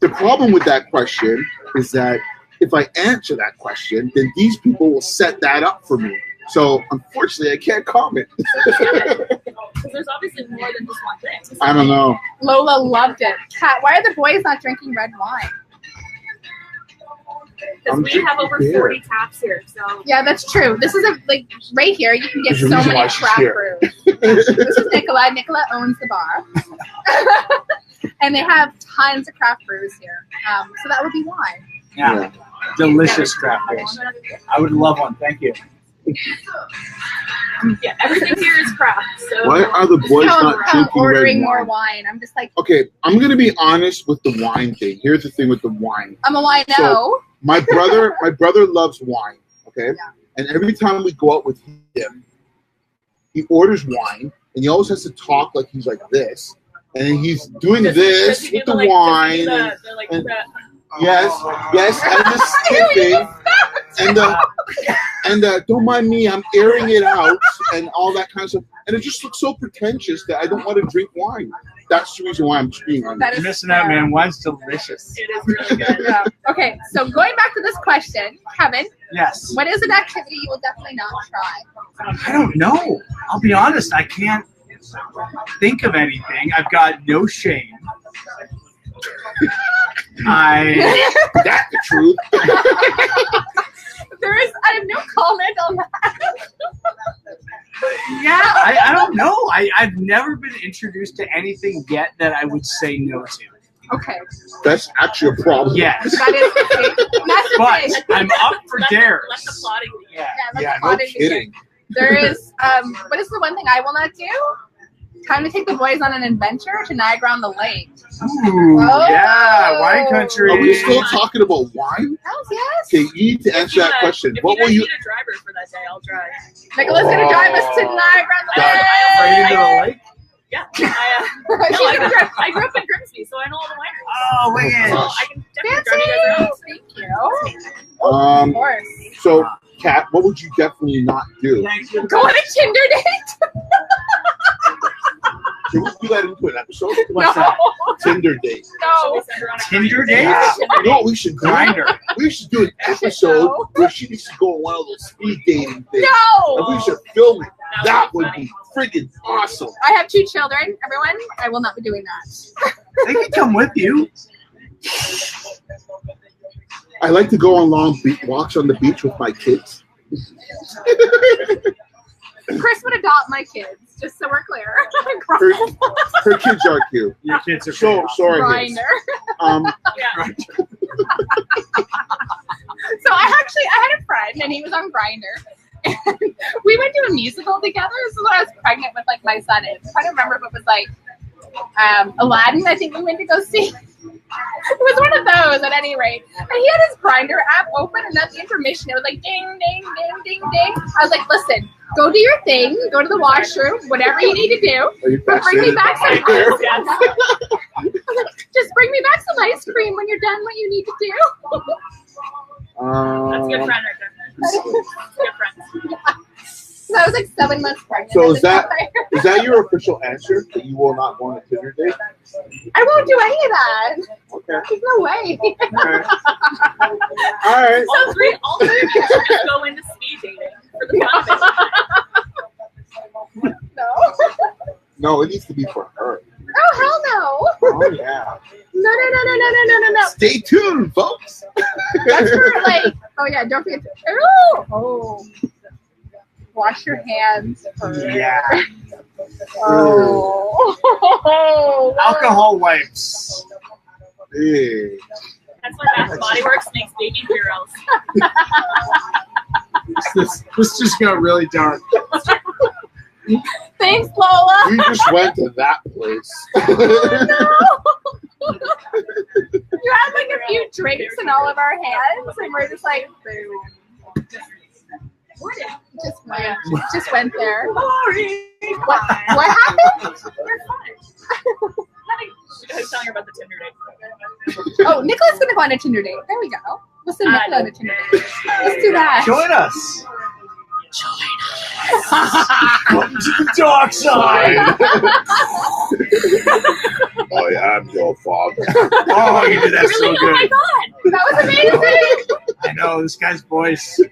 The problem with that question is that if I answer that question, then these people will set that up for me. So unfortunately, I can't comment. Because there's obviously more than just one thing. I don't know. Lola loved it. Kat, why are the boys not drinking red wine? Because I'm we have drinking over beer. 40 taps here. So Yeah, that's true. This is like right here. You can get There's a so reason why many she's craft here. brews. This is Nicola. Nicola owns the bar, and they have tons of craft brews here. So that would be why. Yeah. Delicious craft beers. I would love one. Thank you. yeah, everything here is craft. So Why are the boys No, not I'm drinking ordering red more wine? wine. I'm just like, Okay, I'm gonna be honest with the wine thing. Here's the thing with the wine. I'm a wino. So- My brother loves wine. Okay, and every time we go out with him, he orders wine, and he always has to talk like he's like this, and then he's doing Does this he do with the like, wine. does he do the, like, and- the- Yes, and the sniffing, and don't mind me, I'm airing it out, and all that kind of stuff. And it just looks so pretentious that I don't want to drink wine. That's the reason why I'm just being honest. That You're is missing out, man. Wine's delicious. It is really good. Yeah. Okay, so going back to this question, Kevin, Yes. what is an activity you will definitely not try? I don't know. I'll be honest. I can't think of anything. I've got no shame. That's the truth. I have no comment on that. Yeah, I don't know. I've never been introduced to anything yet that I would say no to. Okay, That's actually a problem. Yes. that is the thing. That's the But thing. I'm up for dares. Let the plotting begin. Yeah. Let's Yeah, no plot it again. kidding. There is, what is the one thing I will not do? Time to take the boys on an adventure to Niagara-on-the-Lake. Ooh, Oh. yeah, wine country. Are we still talking about wine? Hells yes. Okay, you need to answer that question. If What you will guys you? need a driver for that day, I'll drive. Nicholas gonna drive us to Oh. Niagara-on-the-Lake. Are you into the lake? Yeah. She's I grew up in Grimsby, so I know all the wineries. Oh, wicked. So I can definitely drive you guys around. Thank you. Of course. So, Kat, what would you definitely not do? Go on a Tinder date? Can we do that into an episode? What's that? Tinder date. Should No. we send her on a Tinder Grindr date? Yeah. Tinder You know what we should do? Grinder. We should do an episode where she needs to go on one of those speed dating things. No. And we should film it. That would funny. be friggin' awesome. I have 2 children, everyone. I will not be doing that. They can come with you. I like to go on long walks on the beach with my kids. Chris would adopt my kids, just so we're clear. Her, her kids are cute. Your kids are So pretty sorry. Hayes. Grinder. Yeah. So I had a friend and he was on Grindr. And we went to a musical together. This is when I was pregnant with like my son. I'm trying to remember if it was like Aladdin, I think we went to go see. It was one of those at any rate. And he had his Grindr app open and at the intermission it was like ding, ding, ding, ding, ding. I was like, listen, go do your thing, go to the washroom, whatever you need to do. Are you But bring me fascinated? back some Right there. Just bring me back some ice cream when you're done what you need to do. That's a good friend right there. Good friend. So I was like 7 months pregnant. So at is the that- time. Is that your official answer that you will not go on a Tinder date? I won't do any of that. There's no way. All right. So all three of you should just go into speed dating for the fun of it. No. No, it needs to be for her. Oh, hell no. Oh, yeah. No. Stay tuned, folks. That's for like, oh yeah, don't forget to, oh. Wash your hands first. Yeah. Oh. Alcohol wipes. Hey. That's why Bath and Body Works makes baby heroes. This just got really dark. Thanks, Lola. We just went to that place. You had like a few drinks in all of our hands, and we're just like, boom. Just went there. What happened? I was telling her about the Tinder date. Oh, Nicola's gonna go on a Tinder date. There we go. Let's send Nicola on a Tinder date. Let's do that. Join us. Welcome to the dark side. I am your father. Oh, you did that so Really? Oh my good. god! That was amazing. I know this guy's voice. I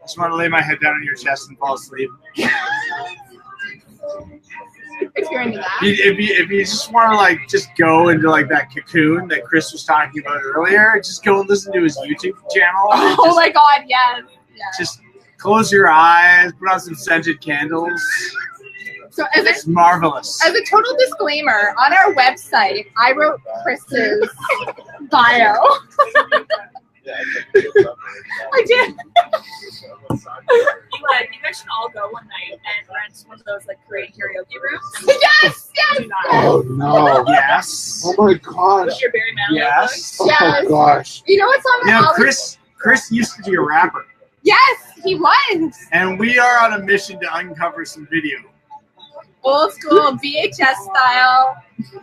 just want to lay my head down on your chest and fall asleep. If you're into that. If you just want to like just go into like that cocoon that Chris was talking about earlier, just go and listen to his YouTube channel. and Oh my god, yes. Just close your eyes, put on some scented candles. So It's marvelous. as a total disclaimer, on our website, I wrote Chris's bio. I did. You guys should all go one night and rent one of those like Korean karaoke rooms. Yes. Do not. Oh, no. Yes. Oh, my gosh. With your Barry Manilow Yes. Oh, Yes. gosh. You know what song? You I know, always- Chris used to be a rapper, Yes, he was. and we are on a mission to uncover some video. Old school VHS style,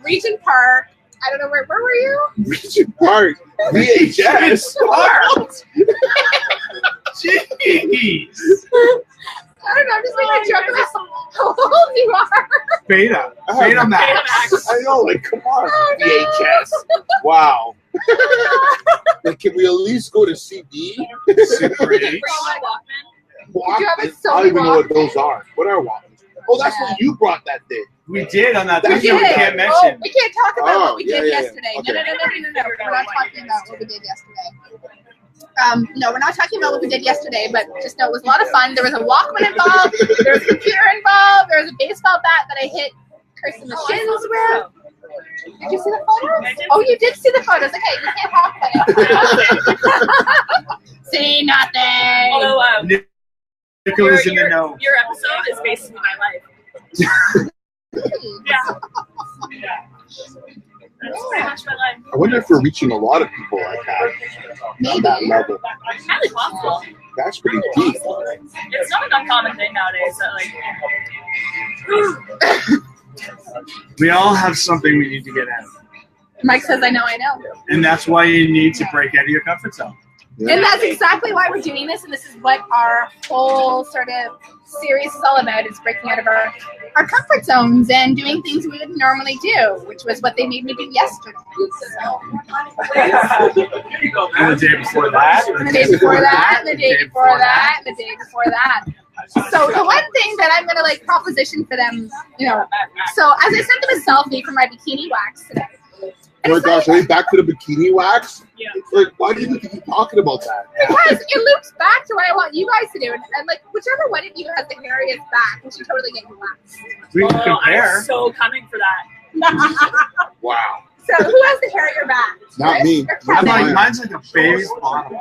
Regent Park. I don't know where were you? Regent Park. VHS. Jeez. I don't know. I'm just making a joke about how old you are. Beta Max. I know, like, come on. Oh, no. VHS. Wow. Like, can we at least go to CD? Super 8. Bring my Walkman. Did you have a I Sony don't even know what Walkman? those are. What are Walkmans? Oh, that's what you brought that day. We did on that We video we did. can't Oh, mention. we can't talk about Oh, what we did yeah, yeah. yesterday. Okay. No. We're not talking about what we did yesterday. No, we're not talking about what we did yesterday, but just know it was a lot of fun. There was a Walkman involved. There was a computer involved. There was a baseball bat that I hit Chris in the shins with. Did you see the photos? Oh, you did see the photos. Okay, you can't talk about it. See nothing. Although Nicola's in the know. your episode is basically my life. Yeah. That's pretty much my life. I wonder if we're reaching a lot of people like that. Maybe. On that level. Highly possible. That's pretty deep. It's not an uncommon thing nowadays that like We all have something we need to get out. Mike says, I know. And that's why you need to break out of your comfort zone. Yeah. And that's exactly why we're doing this, and this is what our whole sort of series is all about, is breaking out of our comfort zones and doing things we wouldn't normally do, which was what they made me do yesterday. So, And the day before that. and the day before that, and the day before that, and the day before that. So the one thing that I'm gonna like proposition for them, so as I sent them a selfie for my bikini wax today. Oh my gosh, are they back to the bikini wax? Yeah. Like, why do you keep talking about that? Because it loops back to what I want you guys to do, and like whichever one of you has the hairiest back, we should totally get you waxed. We can I'm compare. so coming for that. Wow. So who has the hairier back? Not Chris me. or I'm Kevin? like, mine's like a baby's bottom.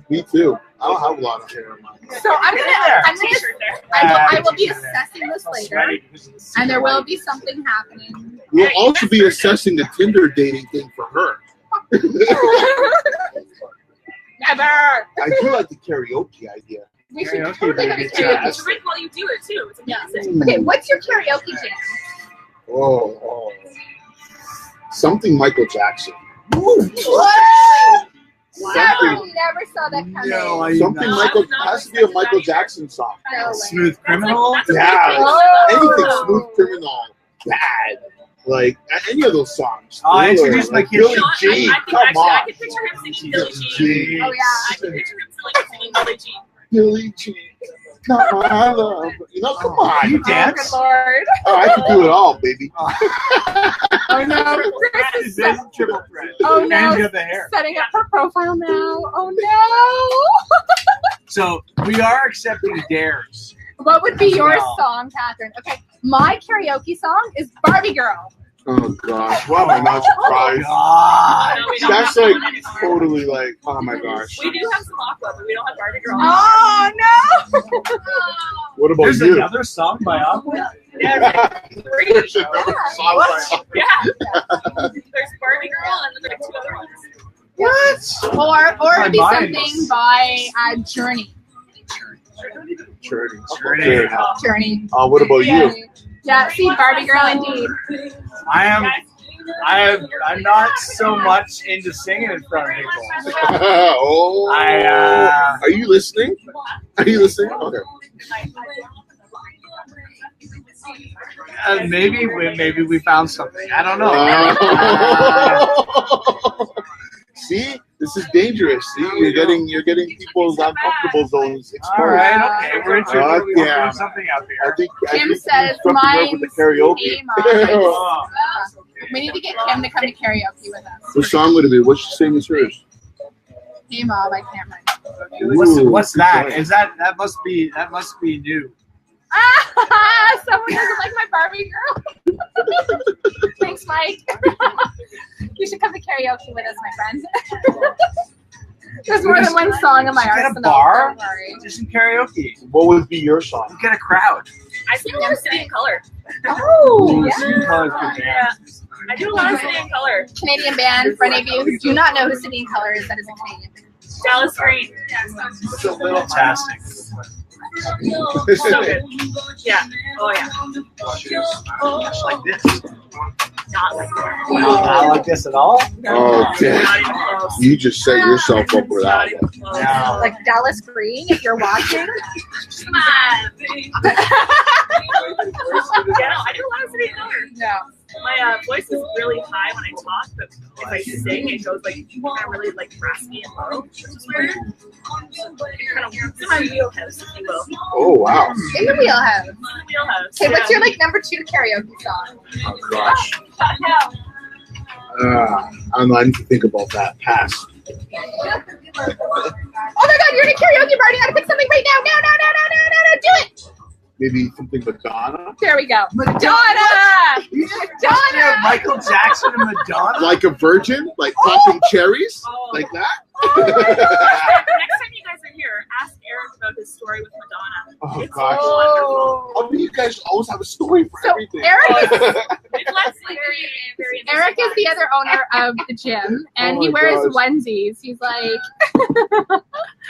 Me too. I don't have a lot of hair on mine. So I will be assessing this later, and there will be something happening. We'll also be assessing the Tinder dating thing for her. Never. I do like the karaoke idea. We should Karaoke totally have a baby. karaoke. You drink while you do it too. It's amazing. Okay, what's your karaoke jam? Oh. Something Michael Jackson. What? Something, Never saw that coming. No, I something No, Michael I would not has to be a accept Michael that Jackson song. No way. Smooth Criminal. That's a Yeah. big thing. Oh. Anything Smooth Criminal, bad. Like any of those songs. I Thriller, introduced my like kid. Billie No, Jean. I Come on. can picture him singing Billie Jean. Oh, yeah. I can picture him singing Billie Jean. Billie Jean. Come on, you know, come on. You Oh, dance? good lord. Oh, I can do it all, baby. Oh no. Chris is This is triple threat. Oh, And no. you have the hair. setting up her profile now. Oh no. So we are accepting dares. What would be your No. song, Catherine? Okay, my karaoke song is Barbie Girl. Oh gosh, why am I not surprised? God. No, we don't That's have like that one anymore. totally like, oh my gosh. We do have some Aqua, but we don't have Barbie Girl. Oh no. What about There's you? another song by Aqua. Yeah, three. There's another song by- Yeah. There's Barbie Girl and then there's two other ones. What? Or it'd be My mind something was- by Journey. Journey. Journey. Journey. What about you? Yeah, see, Barbie Girl indeed. I'm not so much into singing in front of people. Oh. Are you listening? Are you listening? Okay. Maybe we found something. I don't know. See, this is dangerous. See, you're getting people's uncomfortable zones All exposed. right, okay, we're Yeah. doing something out I here. think Kim you're says disrupting her mine's with the karaoke. Oh, We need to get Kim to come to karaoke with us. What song would it be? What she's saying is hers. Hey Mom, I can't remember. what's Ooh, that? good choice. Is that must be new? Someone doesn't like my Barbie Girl. Thanks, Mike. You should come to karaoke with us, my friends. There's more than one song in my Just get a arsenal. bar. Don't worry. Do some karaoke. What would be your song? Get a crowd. I sing a lot of City in Color. Oh, Yeah. I do a lot of City in Color. Canadian band. For any of you who do not know who City in Color is, that is a Canadian band. Dallas Green. Fantastic. So good. Yeah. Oh yeah. Just like this. Not like that. Not like this at all. Oh, Not damn. even close. You just set yourself up with Not that. even close. No. Like Dallas Green, if you're watching. Come on. Yeah, no, I do a lot of City in Color. No. My voice is really high when I talk, but if I sing, it goes like kind of really like raspy and low, which is weird. It kind of it's in my wheelhouse, if you will. Oh, wow. In the wheelhouse. In my wheelhouse. Okay, what's yeah. your like number 2 karaoke song? Oh, gosh. I don't know. I need to think about that. Pass. Oh my god, you're in a karaoke party. I gotta pick something right now. No, do it. Maybe something Madonna? There we go. Madonna! Yeah, Madonna! Michael Jackson and Madonna. Like a virgin? Like popping cherries? Oh. Like that? Next time you guys are here, ask Eric about his story with Madonna. Oh, It's gosh. wonderful. How do you guys always have a story for So everything? Eric is, It's lots of very, very interesting Eric is the vibes. other owner of the gym, and Oh he my wears gosh. onesies. He's like,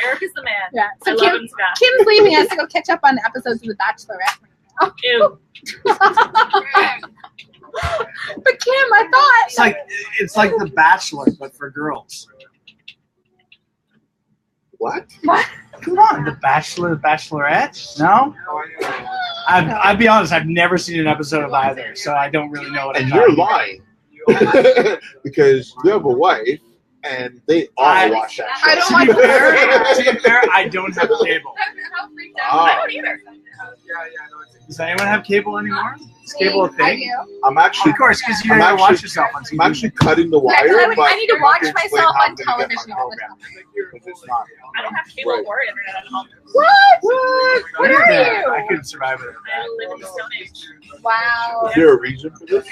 Eric is the man. yeah. I So love him to death. Kim's leaving us to go catch up on the episodes of The Bachelorette. Ew. But Kim, I thought It's like The Bachelor, but for girls. What? Come on, The Bachelor, The Bachelorette? No? I'll be honest, I've never seen an episode of either, so I don't really know what I'm And you're talking lying. Because you have a wife, and they all I- watch that I show. don't To like be fair, to be fair, I don't have cable. I don't either. Does anyone have cable anymore? Is cable a I thing? do. I'm actually, Of course, because you I'm gotta actually- watch yourself on TV. I'm actually cutting the wire, Yeah, 'cause but I need to I'm watch not gonna explain myself how on I'm gonna get my television all the program, because it's not. I don't have cable Right. or internet at home. What? What are Yeah, you? I couldn't survive it. I live in the Stone Age. Wow. Is there a reason for this?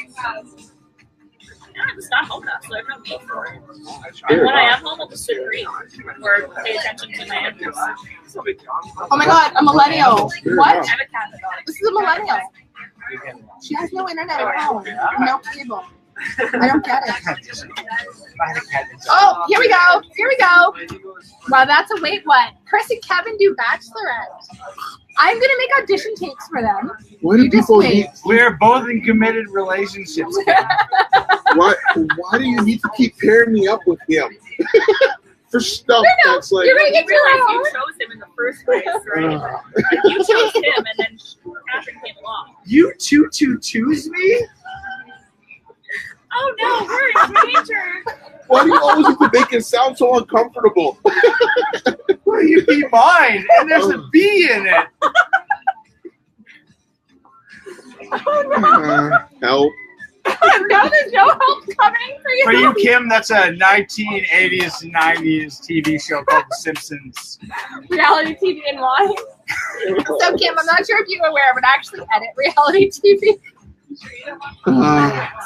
Yeah, I'm just not home enough, so I have no need for it. That's And fair when I enough. am home, I'll just sit and read or pay attention to my animals. Oh my god, a millennial. Fair What? I enough. have a cat and a dog. This is a millennial. She has no internet at home. No cable. I don't get it. Oh, here we go. Here we go. Wow, that's a wait what? Chris and Kevin do Bachelorette. I'm gonna make audition tapes for them. Why do You just people wait. need? We're both in committed relationships. Why do you need to keep pairing me up with him for stuff No, that's like? you're gonna You get realize your you own. chose him in the first place, right? Ugh. Like, you chose him, and then Catherine came along. You 222s me? Oh no, we're in danger. Why do you always have to make it sound so uncomfortable? Will you be mine? And there's a bee in it. Help. No, there's no help coming for you. For you, Kim, that's a 1980s and 90s TV show called The Simpsons. Reality TV and why? So, Kim, I'm not sure if you're aware, but I actually edit reality TV.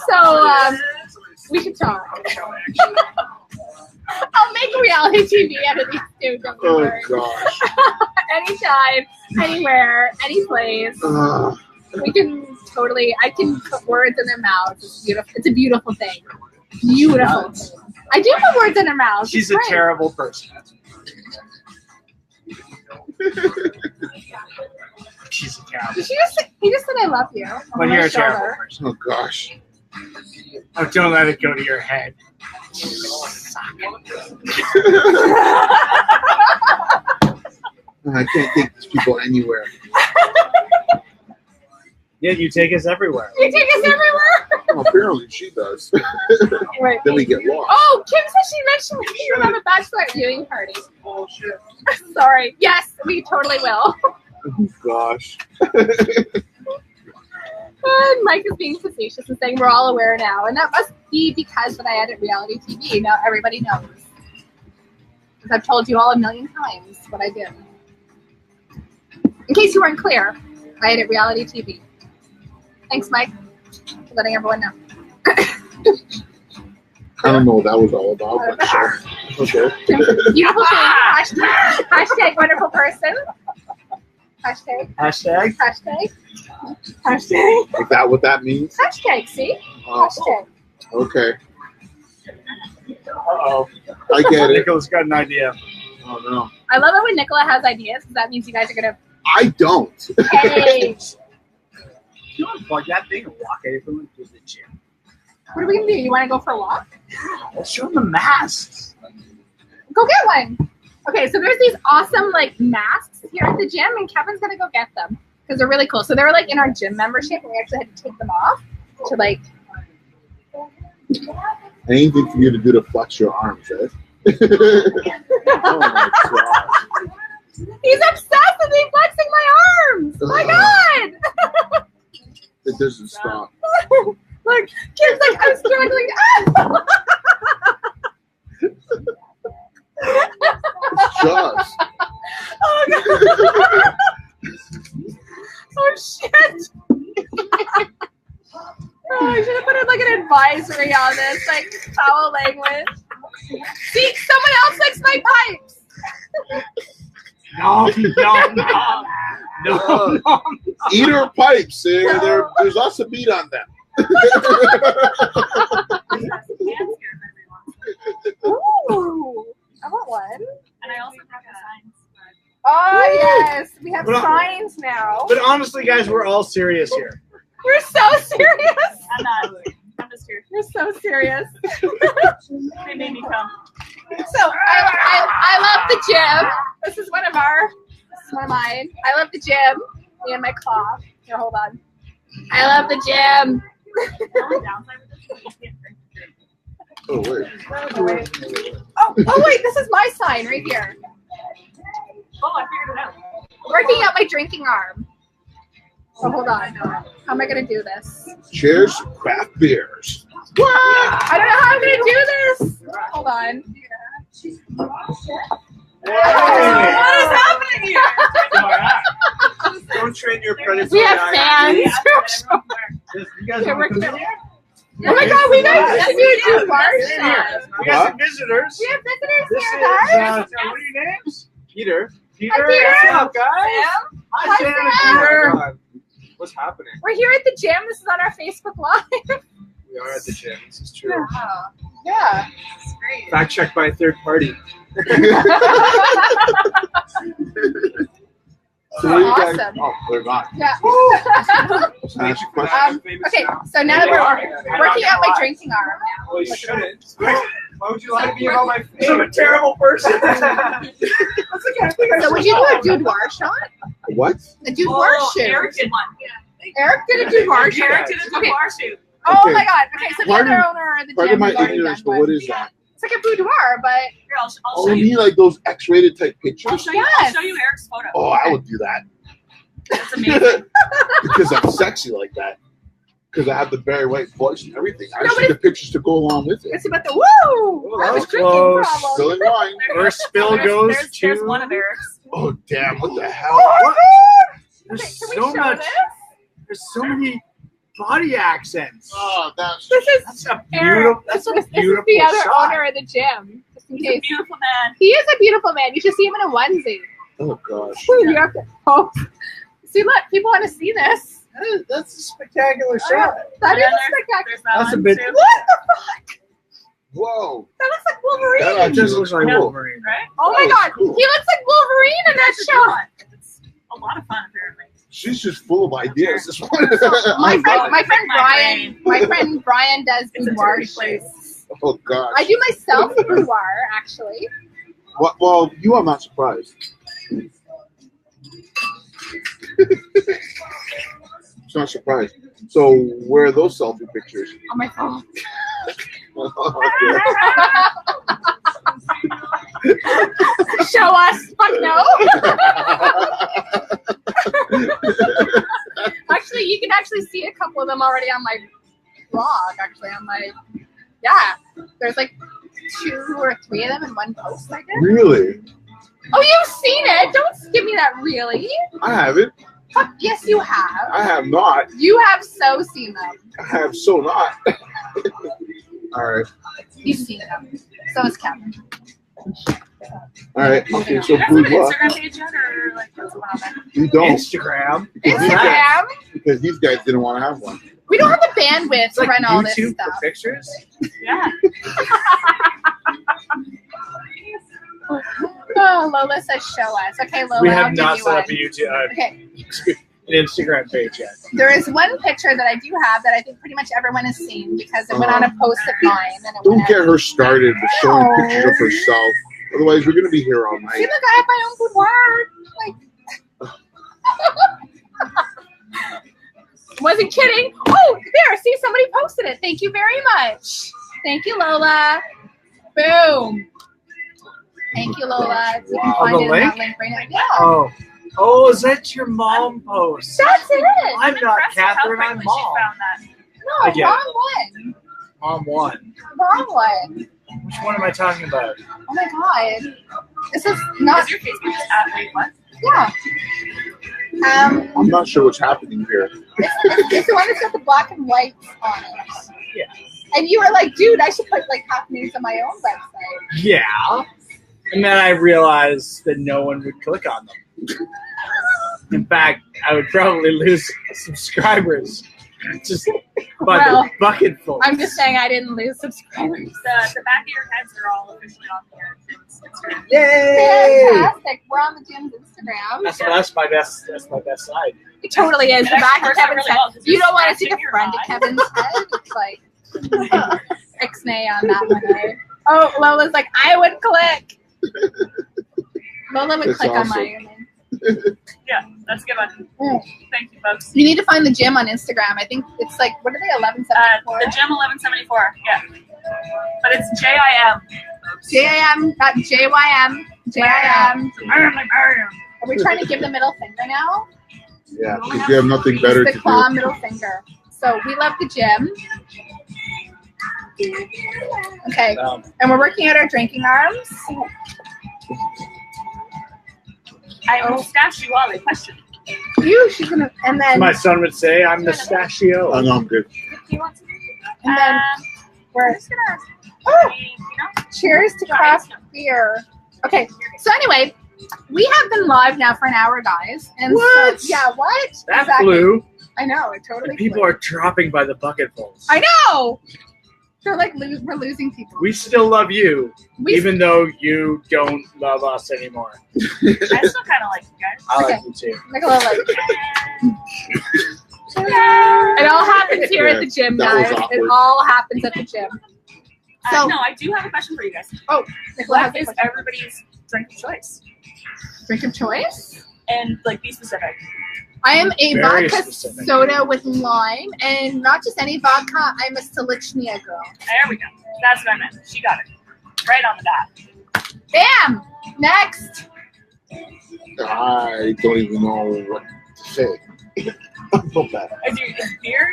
So, we should talk. I'll make reality TV editing too, don't you worry. Gosh. Anytime, anywhere, any place. We can totally, I can put words in their mouths. It's beautiful. It's a beautiful thing. Beautiful thing. I do put words in their mouths. She's it's a great. terrible person. She's a terrible person. He just said I love you. But you're a terrible person. Oh gosh. Oh, don't let it go to your head. I can't take these people anywhere. Yeah, you take us everywhere. You take us everywhere. Well, apparently she does. Right. Then we get lost. Oh, Kim said she mentioned that you have a bachelorette viewing party. Bullshit. Sorry. Yes, we totally will. Oh gosh. And Mike is being facetious and saying we're all aware now, and that must be because that I edit reality TV. Now everybody knows. Because I've told you all a million times what I do. In case you weren't clear, I edit reality TV. Thanks, Mike, for letting everyone know. I don't know what that was all about, but sure. Okay. Beautiful thing. Hashtag wonderful person. Hashtag. Hashtag? Hashtag. Hashtag. Is that what that means? Hashtag, see? Oh, Hashtag. okay. Uh-oh. I get it. Nicholas got an idea. Oh no. I love it when Nicola has ideas, because that means you guys are going to I don't. Hey. You want to plug that thing and walk everyone to the gym? What are we going to do? You want to go for a walk? Let's show them the masks. Go get one. Okay, so there's these awesome like masks here at the gym, and Kevin's gonna go get them because they're really cool. So they're like in our gym membership, and we actually had to take them off to like. Anything for you to do to flex your arms, right? Oh my god. He's obsessed with me flexing my arms. My God! It doesn't stop. Look, Kim's like, I'm struggling. It's just. Oh, God. Oh shit! Oh, I should have put like an advisory on this, like foul language. See, someone else likes my pipes. No. Eat her pipes. There's lots of meat on them. Ooh, I want one. And I also brought the signs. Oh yes, we have But- signs now. But honestly, guys, we're all serious here. We're so serious. I'm not. I'm just here. We're so serious. They made me come. So I love the gym. This is one of mine. I love the gym. Me and my claw. Here, hold on. I love the gym. The only downside with this is you can't drink the drink. Oh wait. Oh wait, this is my sign right here. Oh, I figured it out. Working out my drinking arm. So hold on. How am I gonna do this? Cheers to craft beers. I don't know how I'm gonna do this. Hold on. What is happening here? Don't train your predators. We have fans. You guys Okay, want to we're come in here? Oh my God, we got to do bar shot. We got some visitors. We have visitors This here, is, guys. what are your names? Peter. Peter. Peter. What's up, guys? Sam. Hi, Sam. Sam. Peter. What's happening? We're here at the gym. This is on our Facebook Live. We are at the gym. This is true. Yeah. Fact checked by a third party. So what do you guys? Awesome. Oh, they're gone. Yeah. Let's ask a question. Okay, so now that we're working out my drinking arm. Well, you shouldn't. Why would you lie to me about my face? I'm a terrible person. So would you do a Dudoir shot? What? A Dudoir shoot. Eric did one. Eric did a Dudoir shoot. Eric did a Okay. bar shoot. Oh Okay. my God. Okay, so the Pardon- other owner corner of the Pardon gym. my We've already ignorance, done but one. what is that? It's like a boudoir, but Here, I'll Oh, show you you. mean like those X-rated type I'll pictures? show you. Yes. I'll show you Eric's photo. Oh, I would do that It's amazing. because I'm sexy like that. Because I have the Barry White voice and everything. I No, see but the pictures to go along with it. it's about the woo. that I was was drinking close. problem. Spilling wine. First spill goes There's to. one of Eric's. Oh damn! What the hell? Oh my What? god! There's Okay, can we so show much. this? There's so many body accents. Oh, that's This is That's a Eric. beautiful. That's this a is beautiful the other shot. owner of the gym. Just in He's a case. beautiful man. He is a beautiful man. You should see him in a onesie. oh gosh. You have to post. See, look, people want to see this. That's a spectacular Oh, shot. that And is then spectacular. There's that That's a one bit- too. What the fuck? Whoa. That looks like Wolverine. That It actually just looks like cool. Wolverine. Right? Oh my That was god, cool. he looks like Wolverine in that That's a good shot. one. It's a lot of fun apparently. She's just full of ideas. This one. My friend My Brian, brain. my friend Brian does It's a boudoir dirty place. shapes. Oh gosh. I do myself a boudoir actually. Well, you are not surprised. It's not surprised. So where are those selfie pictures? On my phone. Show us. Fuck no. Actually, you can actually see a couple of them already on my blog. Actually, on my there's like 2 or 3 of them in one post. I guess. Really? Oh, you've seen it? Don't give me that. Really? I haven't. Fuck, yes, you have. I have not. You have so seen them. I have so not. All right. You've seen them. So has Kevin. All right. Okay. So You guys have an boudoir. Instagram page yet, or like what's going on there? You don't Instagram. Instagram. because these guys didn't want to have one. We don't have the bandwidth It's to like run all this YouTube stuff. for pictures. Yeah. Oh, Lola says show us. Okay, Lola, We I'll have give not you set one. up a YouTube, Okay, an Instagram page yet. there is one picture that I do have that I think pretty much everyone has seen because it went on a post of mine. And it Don't went get out. her started with showing No. pictures of herself. Otherwise, we're gonna be here all See, night. look, I have my own boudoir. Like, wasn't kidding. Oh, there. See, somebody posted it. Thank you very much. Thank you, Lola. Boom. Thank you, Lola. You can Wow. find The it in link? that link right now. Yeah. Oh, is that your mom post? That's it. I'm not impressed with how Catherine, I'm quickly Mom. She found that. No, I get it. wrong one. Mom one. Wrong one. Which one am I talking about? Oh my god. This is not. Is your Facebook just at wait what? Yeah. I'm not sure what's happening here. It's the one that's got the black and white on it. Yeah. And you were like, dude, I should put like half names on my own website. Yeah. And then I realized that no one would click on them. In fact, I would probably lose subscribers just by Well, the bucketful. I'm just saying I didn't lose subscribers. The back of your heads are all officially on here. Instagram. Yay! Fantastic. We're on the gym's Instagram. That's my best. That's my best side. It totally is. The It back actually of works out Kevin's really head. well 'cause You you're don't want to see the scratching your front of eye. Kevin's head. It's like Ixnay on that one. Eh? Oh, Lola's like, I would click. Lola would That's click on awesome. my. Yeah, that's a good one. Mm. Thank you, folks. You need to find the gym on Instagram. I think it's like, what are they, 1174? The Gym 1174. Yeah, but it's JIM. JIM, not JYM. JIM. Mariam. Are we trying to give the middle finger now? Yeah, because you have nothing better The to claw do. middle finger. So we love the gym. Okay, and we're working out our drinking arms. I'm Mustachio question. She's gonna, and then, My son would say, "I'm Mustachio." I know I'm good. Do you want to? and then we're, just gonna. oh, You know, cheers to craft beer. Okay, so anyway, we have been live now for an hour, guys. And What? So, yeah, what? That Exactly. flew. I know, it totally And people flew. are dropping by the bucketfuls. I know! They're like, we're losing people. We still love you, We- even though you don't love us anymore. I still kind of like you guys. I Okay. like you too. Like a little like, it all happens here at the gym, That was guys. It awkward. all happens at the gym. So, No, I do have a question for you guys. Nicola has What a is question. everybody's drink of choice? Drink of choice? And like, be specific. I am a Very vodka specific. soda with lime, and not just any vodka. I'm a Stolichnia girl. There we go. That's what I meant. She got it. Right on the dot. Bam! Next. I don't even know what to say. Not bad. Is beer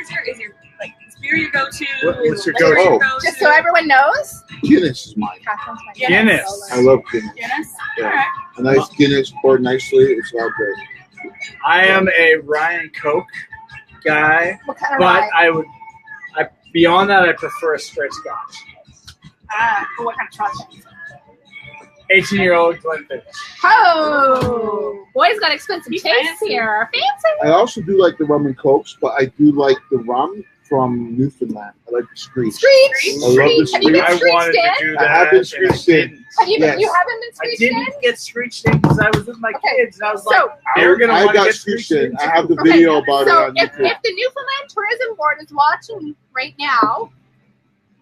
like, is beer your go-to? What's Is your liquor go-to? Just so everyone knows, Guinness is mine. Catherine's my Guinness. I love Guinness. Guinness? Yeah. Alright. A nice Guinness poured nicely. It's all good. I am a Ryan Coke guy, What kind of but rye? beyond that, I prefer a straight Scotch. But what kind of chocolate? 18-year-old Glenfiddich. Oh, boys got expensive He's tastes fancy. here. Fancy. I also do like the rum and cokes, but I do like the rum from Newfoundland. I like the Screech. Screech. I love the Have you been I wanted screeched to in? do I that. have been and I screeched in. didn't. Have you been? Yes. You haven't been I screeched in? didn't get screeched in because I was with my Okay. kids, and I was So- like, they were going to I want to got get screeched screeched in. in. I have the Okay, video about So it on if YouTube. the Newfoundland Tourism Board is watching right now,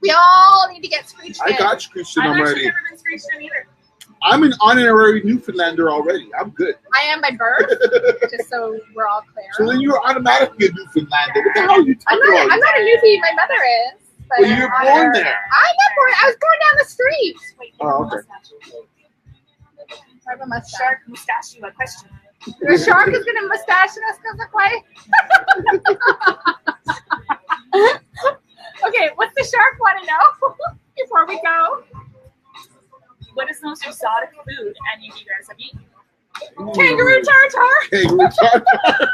we all need to get screeched I in. got screeched in I've actually already. never been screeched in either. I'm an honorary Newfoundlander already. I'm good. I am by birth, just so we're all clear. So then you're automatically a Newfoundlander. What the hell are you I'm talking not. about? I'm not a newbie. My mother is. But Well, you were I'm born not- there. I'm not born. I was born down the street. Wait, Oh, okay. I have a mustache. Shark mustache, you a question. The shark is gonna mustache us because of way. Okay, what's the shark want to know before we go? What is the most exotic food any of you guys have eaten? Kangaroo tartar. Kangaroo tartar.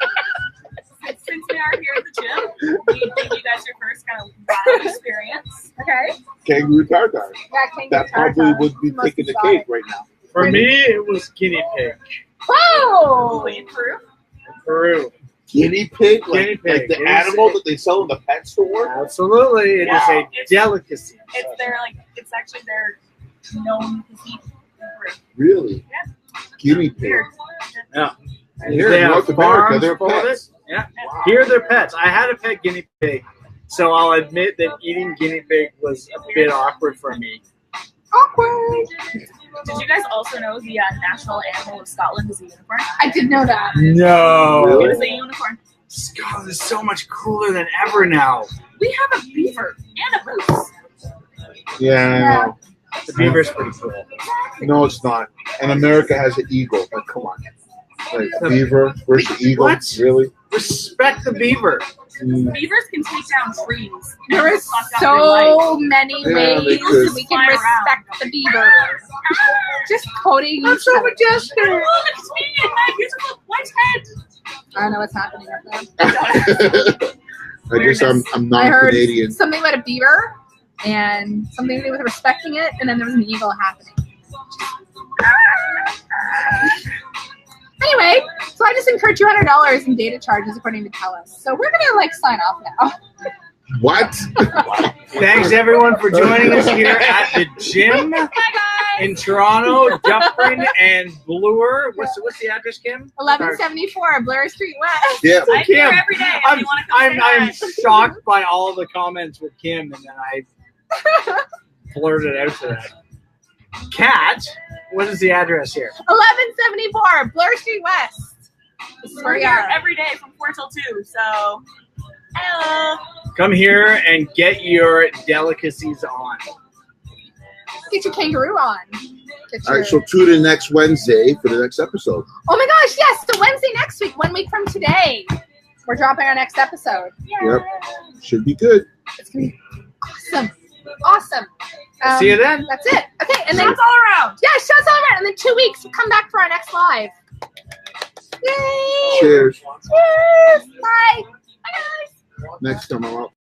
Since we are here at the gym, we give you guys your first kind of wow experience. Okay. Kangaroo tartar. Yeah, kangaroo That probably tartar. would be Most taking the exotic. cake right now. For me, it was guinea pig. Whoa! In Peru? Peru. Guinea pig? Guinea pig. Like the It is- animal that they sell in the pet store? Absolutely. It is Yeah. a It's- delicacy. It's their it's actually their known cuisine in Peru. Really? Yeah. Guinea pig. Weird. Yeah. And here They in have North America, farms they're full of pets. it. Yeah. Here they're pets. I had a pet guinea pig, so I'll admit that eating guinea pig was a bit awkward for me. Awkward. Did you guys also know the national animal of Scotland is a unicorn? I did know that. No. Really? It is a unicorn. Scotland is so much cooler than ever now. We have a beaver and a moose. Yeah, The beaver's pretty cool. no, it's not. And America has an eagle. Like, come on. Like, beaver versus eagle? What? Really? Respect the beaver. Mm. Beavers can take down trees. There and is suck out their life. so many Yeah, ways they could. that we can Fly around. respect the beaver. Just quoting. I'm so majestic. Oh, look at me and my beautiful white head. I don't know what's happening up there. I guess I'm I heard non-Canadian. something about a beaver and something to do with respecting it, and then there was an eagle happening. Anyway, so I just incurred $200 in data charges according to TELUS. So we're gonna sign off now. What? Thanks everyone for joining us here at the gym Bye, guys. in Toronto, Dufferin and Bloor. What's the address, Kim? 1174 Blair Street West. Yeah. I'm here Kim, every day. If I'm you want to come I'm say hi. shocked by all the comments with Kim, and then I blurted out to that. Kat, what is the address here? 1174 Blair Street West. This is where We're we here are. every day from 4 till 2. So, hello. Come here and get your delicacies on. Get your kangaroo on. Get All your... right, so tune in next Wednesday for the next episode. Oh my gosh, yes. So Wednesday next week, 1 week from today, we're dropping our next episode. Yep. Should be good. It's going to be awesome. Awesome. See you then. That's it. Okay, and then Shots all around. yeah, shots all around. And then 2 weeks, we'll come back for our next live. Yay! Cheers. Cheers! Bye. Bye, guys. Next time I'm out.